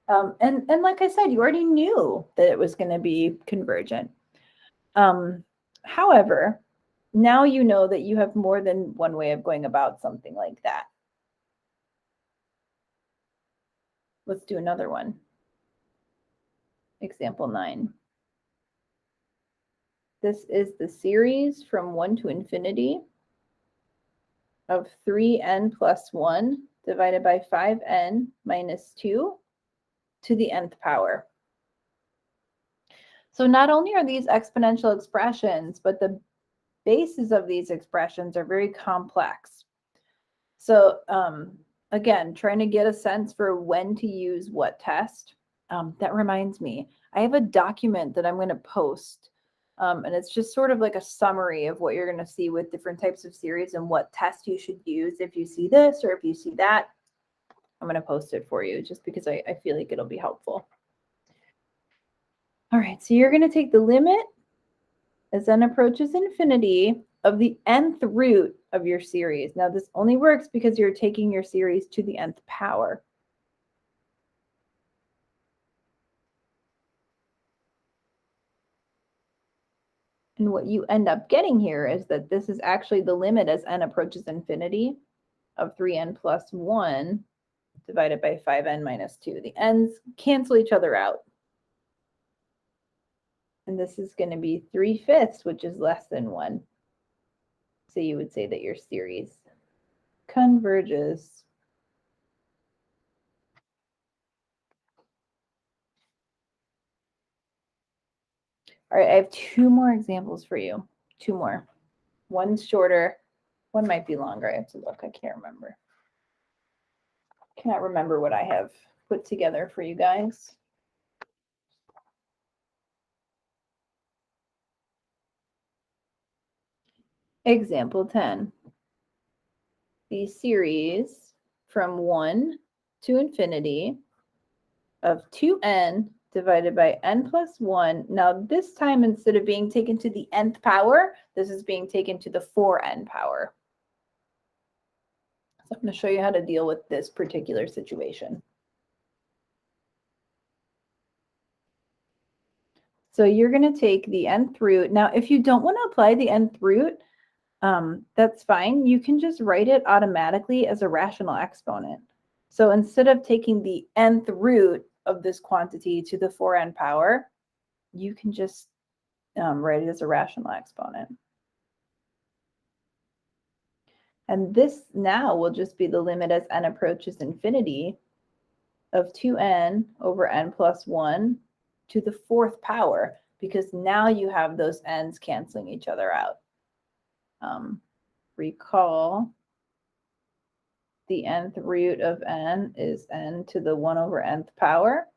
Speaker 1: And like I said, you already knew that it was going to be convergent. However, now you know that you have more than one way of going about something like that. Let's do another one. Example 9. This is the series from 1 to infinity of 3n plus 1 divided by 5n minus 2 to the nth power. So not only are these exponential expressions, but the bases of these expressions are very complex. So again, trying to get a sense for when to use what test. That reminds me, I have a document that I'm going to post. And it's just sort of like a summary of what you're going to see with different types of series and what test you should use if you see this or if you see that. I'm going to post it for you just because I feel like it'll be helpful. All right, so you're going to take the limit as n approaches infinity of the nth root of your series. Now, this only works because you're taking your series to the nth power. And what you end up getting here is that this is actually the limit as n approaches infinity of 3n plus 1 divided by 5n minus 2. The n's cancel each other out. And this is going to be 3/5, which is less than 1. So you would say that your series converges. All right, I have 2 more examples for you. 2 more. One's shorter, one might be longer. I have to look. I can't remember. Cannot remember what I have put together for you guys. Example 10. The series from 1 to infinity of 2n divided by n plus 1. Now, this time, instead of being taken to the nth power, this is being taken to the 4n power. So I'm going to show you how to deal with this particular situation. So you're going to take the nth root. Now, if you don't want to apply the nth root, that's fine. You can just write it automatically as a rational exponent. So instead of taking the nth root of this quantity to the 4n power, you can just write it as a rational exponent. And this now will just be the limit as n approaches infinity of 2n over n plus 1 to the 4th power, because now you have those n's canceling each other out. Recall the nth root of n is n to the 1 over nth power.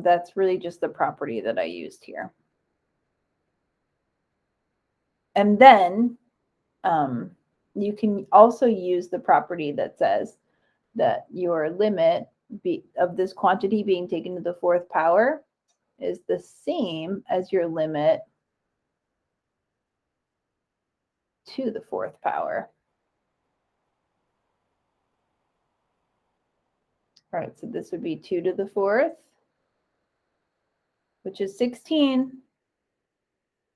Speaker 1: That's really just the property that I used here. And then you can also use the property that says that your limit of this quantity being taken to the 4th power is the same as your limit to the 4th power. All right, so this would be 2 to the 4th, which is 16.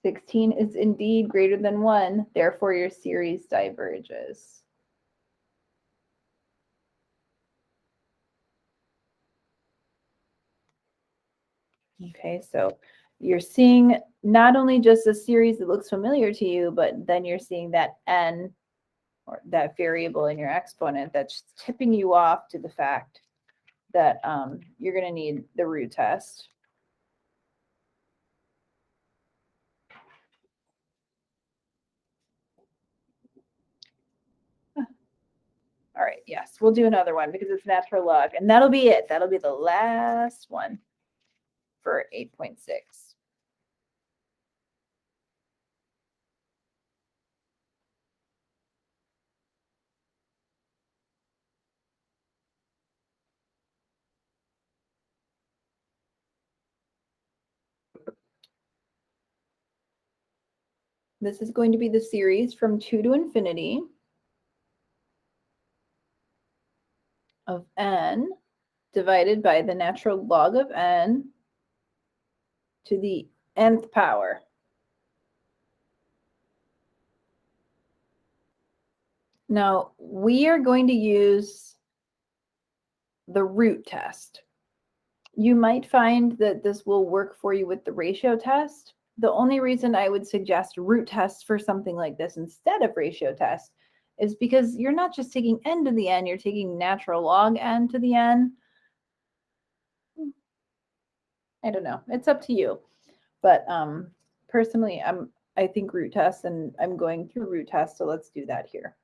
Speaker 1: 16 is indeed greater than 1, therefore your series diverges. Okay, so you're seeing not only just a series that looks familiar to you, but then you're seeing that n, or that variable in your exponent, that's tipping you off to the fact that you're going to need the root test. All right, yes, we'll do another one because it's natural log, and that'll be it. That'll be the last one for 8.6. This is going to be the series from 2 to infinity of n divided by the natural log of n to the nth power. Now, we are going to use the root test. You might find that this will work for you with the ratio test. The only reason I would suggest root tests for something like this instead of ratio test is because you're not just taking n to the n, you're taking natural log n to the n. I don't know. It's up to you. But personally, I think root tests, and I'm going through root tests, so let's do that here.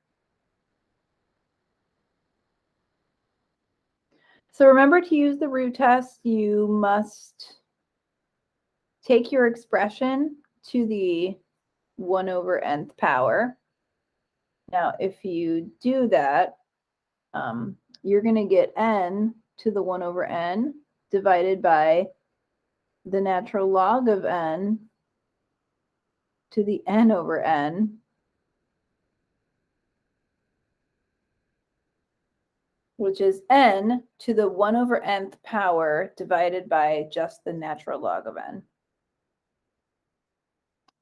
Speaker 1: So remember, to use the root test, you must take your expression to the 1 over nth power. Now, if you do that, you're going to get n to the 1 over n divided by the natural log of n to the n over n, which is n to the 1 over nth power divided by just the natural log of n.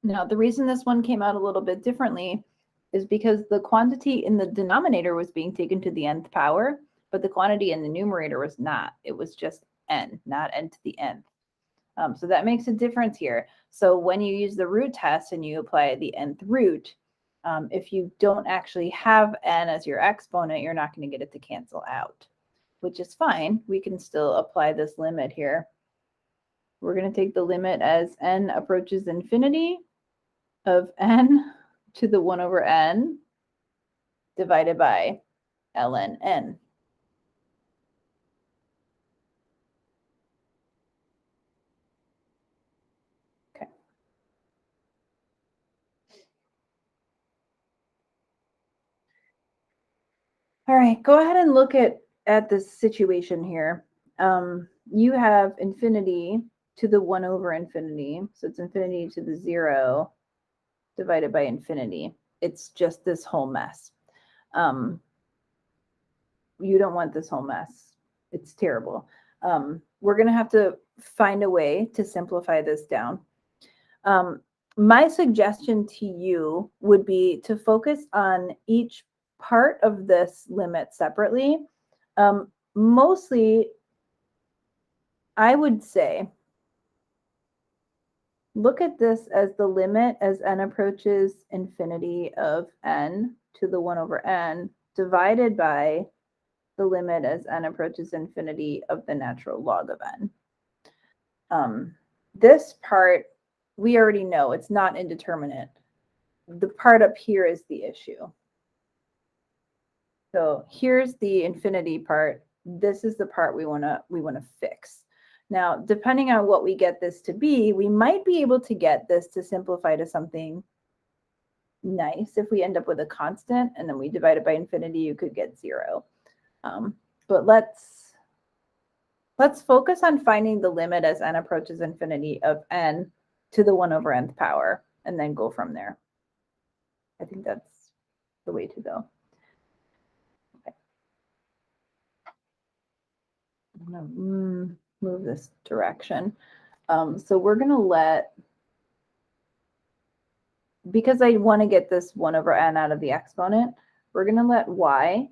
Speaker 1: Now, the reason this one came out a little bit differently is because the quantity in the denominator was being taken to the nth power, but the quantity in the numerator was not. It was just n, not n to the nth. So that makes a difference here. So when you use the root test and you apply the nth root, if you don't actually have n as your exponent, you're not going to get it to cancel out, which is fine. We can still apply this limit here. We're going to take the limit as n approaches infinity of n to the 1 over n divided by ln n. Okay. All right, go ahead and look at this situation here. You have infinity to the 1 over infinity. So it's infinity to the 0 divided by infinity. It's just this whole mess. You don't want this whole mess. It's terrible. We're going to have to find a way to simplify this down. My suggestion to you would be to focus on each part of this limit separately. Mostly, I would say, look at this as the limit as n approaches infinity of n to the 1 over n divided by the limit as n approaches infinity of the natural log of n. This part, we already know it's not indeterminate. The part up here is the issue. So here's the infinity part. This is the part we want to fix. Now, depending on what we get this to be, we might be able to get this to simplify to something nice. If we end up with a constant and then we divide it by infinity, you could get 0. But let's focus on finding the limit as n approaches infinity of n to the 1 over nth power, and then go from there. I think that's the way to go. Okay. I'm going to move this direction. So we're going to let, because I want to get this 1 over n out of the exponent, we're going to let y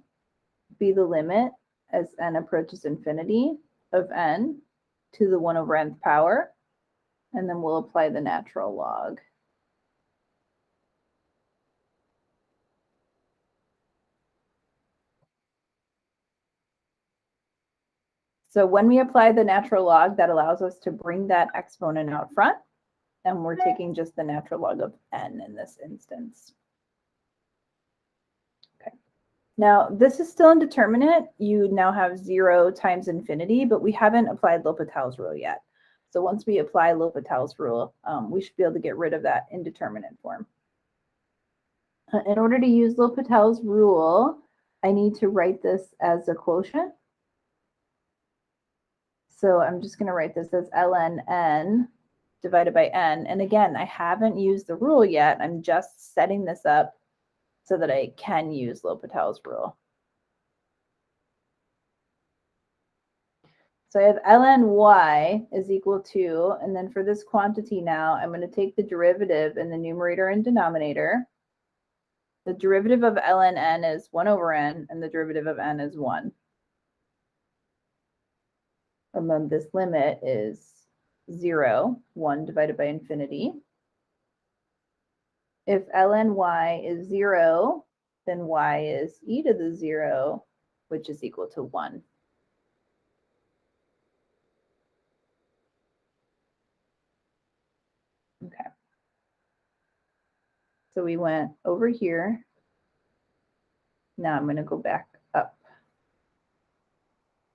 Speaker 1: be the limit as n approaches infinity of n to the 1 over nth power, and then we'll apply the natural log. So when we apply the natural log, that allows us to bring that exponent out front, and we're taking just the natural log of n in this instance. Okay. Now, this is still indeterminate. You now have 0 times infinity, but we haven't applied L'Hopital's rule yet. So once we apply L'Hopital's rule, we should be able to get rid of that indeterminate form. In order to use L'Hopital's rule, I need to write this as a quotient. So I'm just going to write this as ln n divided by n. And again, I haven't used the rule yet. I'm just setting this up so that I can use L'Hopital's rule. So I have ln y is equal to, and then for this quantity now, I'm going to take the derivative in the numerator and denominator. The derivative of ln n is 1 over n, and the derivative of n is 1. And then this limit is 0, 1 divided by infinity. If ln y is 0, then y is e to the 0, which is equal to 1. Okay. So we went over here. Now I'm going to go back up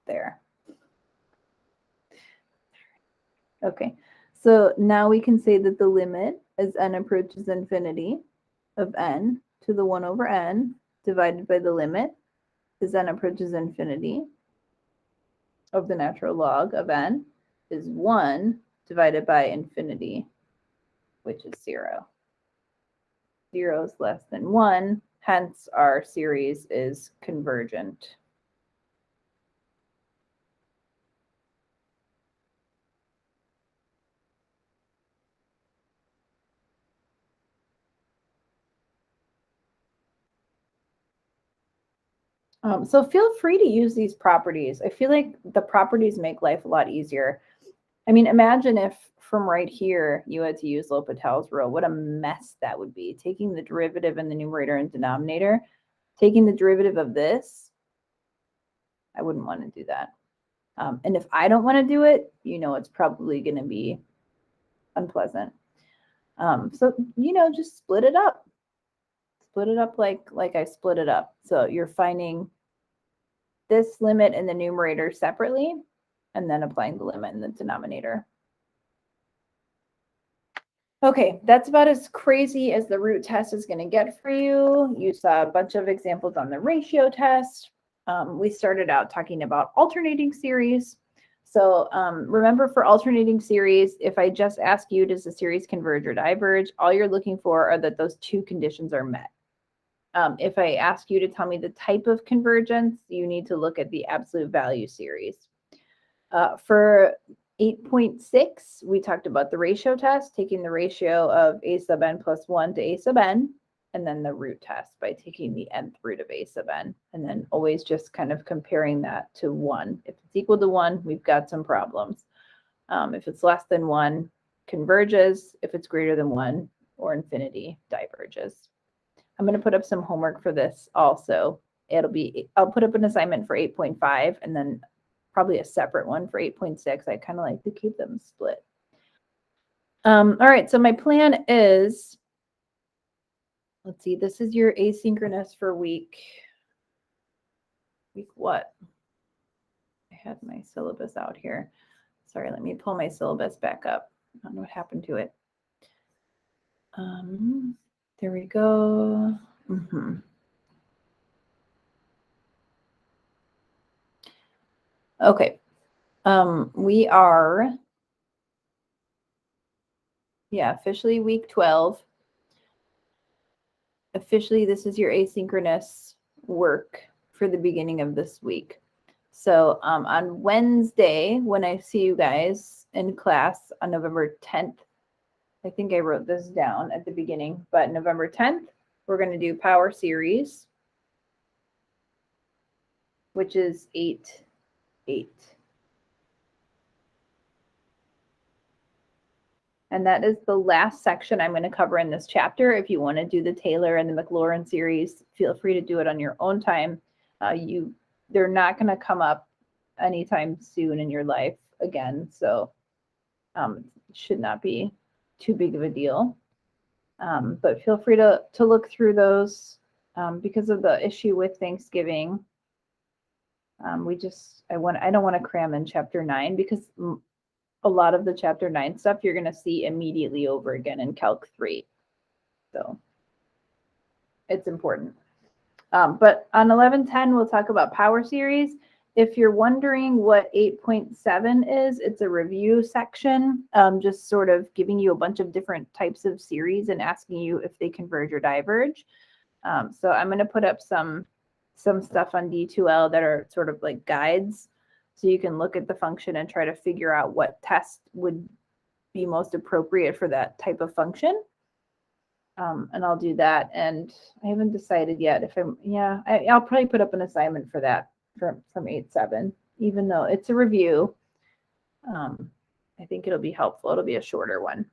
Speaker 1: there. Okay, so now we can say that the limit as n approaches infinity of n to the 1 over n divided by the limit as n approaches infinity of the natural log of n is 1 divided by infinity, which is 0. 0 is less than 1, hence our series is convergent. So feel free to use these properties. I feel like the properties make life a lot easier. I mean, imagine if from right here you had to use L'Hopital's rule. What a mess that would be. Taking the derivative in the numerator and denominator, taking the derivative of this, I wouldn't want to do that. And if I don't want to do it, it's probably going to be unpleasant. So, just split it up. Split it up like I split it up. So you're finding this limit in the numerator separately and then applying the limit in the denominator. Okay, that's about as crazy as the root test is going to get for you. You saw a bunch of examples on the ratio test. We started out talking about alternating series. So remember, for alternating series, if I just ask you, does the series converge or diverge, all you're looking for are that those two conditions are met. If I ask you to tell me the type of convergence, you need to look at the absolute value series. For 8.6, we talked about the ratio test, taking the ratio of a sub n plus 1 to a sub n, and then the root test by taking the nth root of a sub n, and then always just kind of comparing that to 1. If it's equal to 1, we've got some problems. If it's less than 1, converges. If it's greater than 1 or infinity, diverges. I'm going to put up some homework for this also. I'll put up an assignment for 8.5 and then probably a separate one for 8.6. I kind of like to keep them split. All right, so my plan is, let's see, this is your asynchronous for week what? I had my syllabus out here. Sorry, let me pull my syllabus back up. I don't know what happened to it. There we go. Okay. We are, officially week 12. Officially, this is your asynchronous work for the beginning of this week. So on Wednesday, when I see you guys in class on November 10th, I think I wrote this down at the beginning, but November 10th, we're going to do power series, which is 8. And that is the last section I'm going to cover in this chapter. If you want to do the Taylor and the Maclaurin series, feel free to do it on your own time. They're not going to come up anytime soon in your life again, so it should not be too big of a deal. But feel free to look through those because of the issue with Thanksgiving. I don't want to cram in chapter 9 because a lot of the chapter 9 stuff you're going to see immediately over again in Calc 3. So it's important. But on 11:10, we'll talk about power series. If you're wondering what 8.7 is, it's a review section, just sort of giving you a bunch of different types of series and asking you if they converge or diverge. So I'm going to put up some stuff on D2L that are sort of like guides. So you can look at the function and try to figure out what test would be most appropriate for that type of function. And I'll do that. And I haven't decided yet if I'll probably put up an assignment for that from 8.7, even though it's a review. I think it'll be helpful. It'll be a shorter one.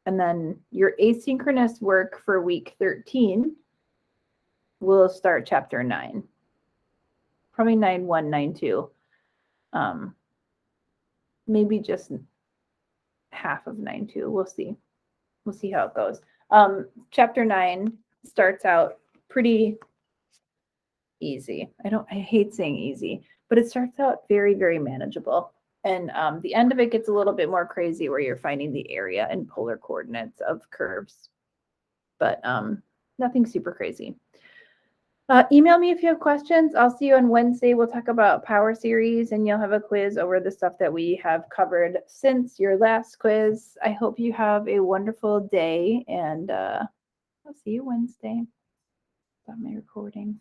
Speaker 1: And then your asynchronous work for week 13 will start chapter 9. Probably 9.1, 9.2. Maybe just half of 9.2. We'll see. We'll see how it goes. Chapter 9 starts out pretty easy. I hate saying easy, but it starts out very, very manageable. And the end of it gets a little bit more crazy where you're finding the area and polar coordinates of curves. But nothing super crazy. Email me if you have questions. I'll see you on Wednesday. We'll talk about power series and you'll have a quiz over the stuff that we have covered since your last quiz. I hope you have a wonderful day and I'll see you Wednesday. Stop my recording.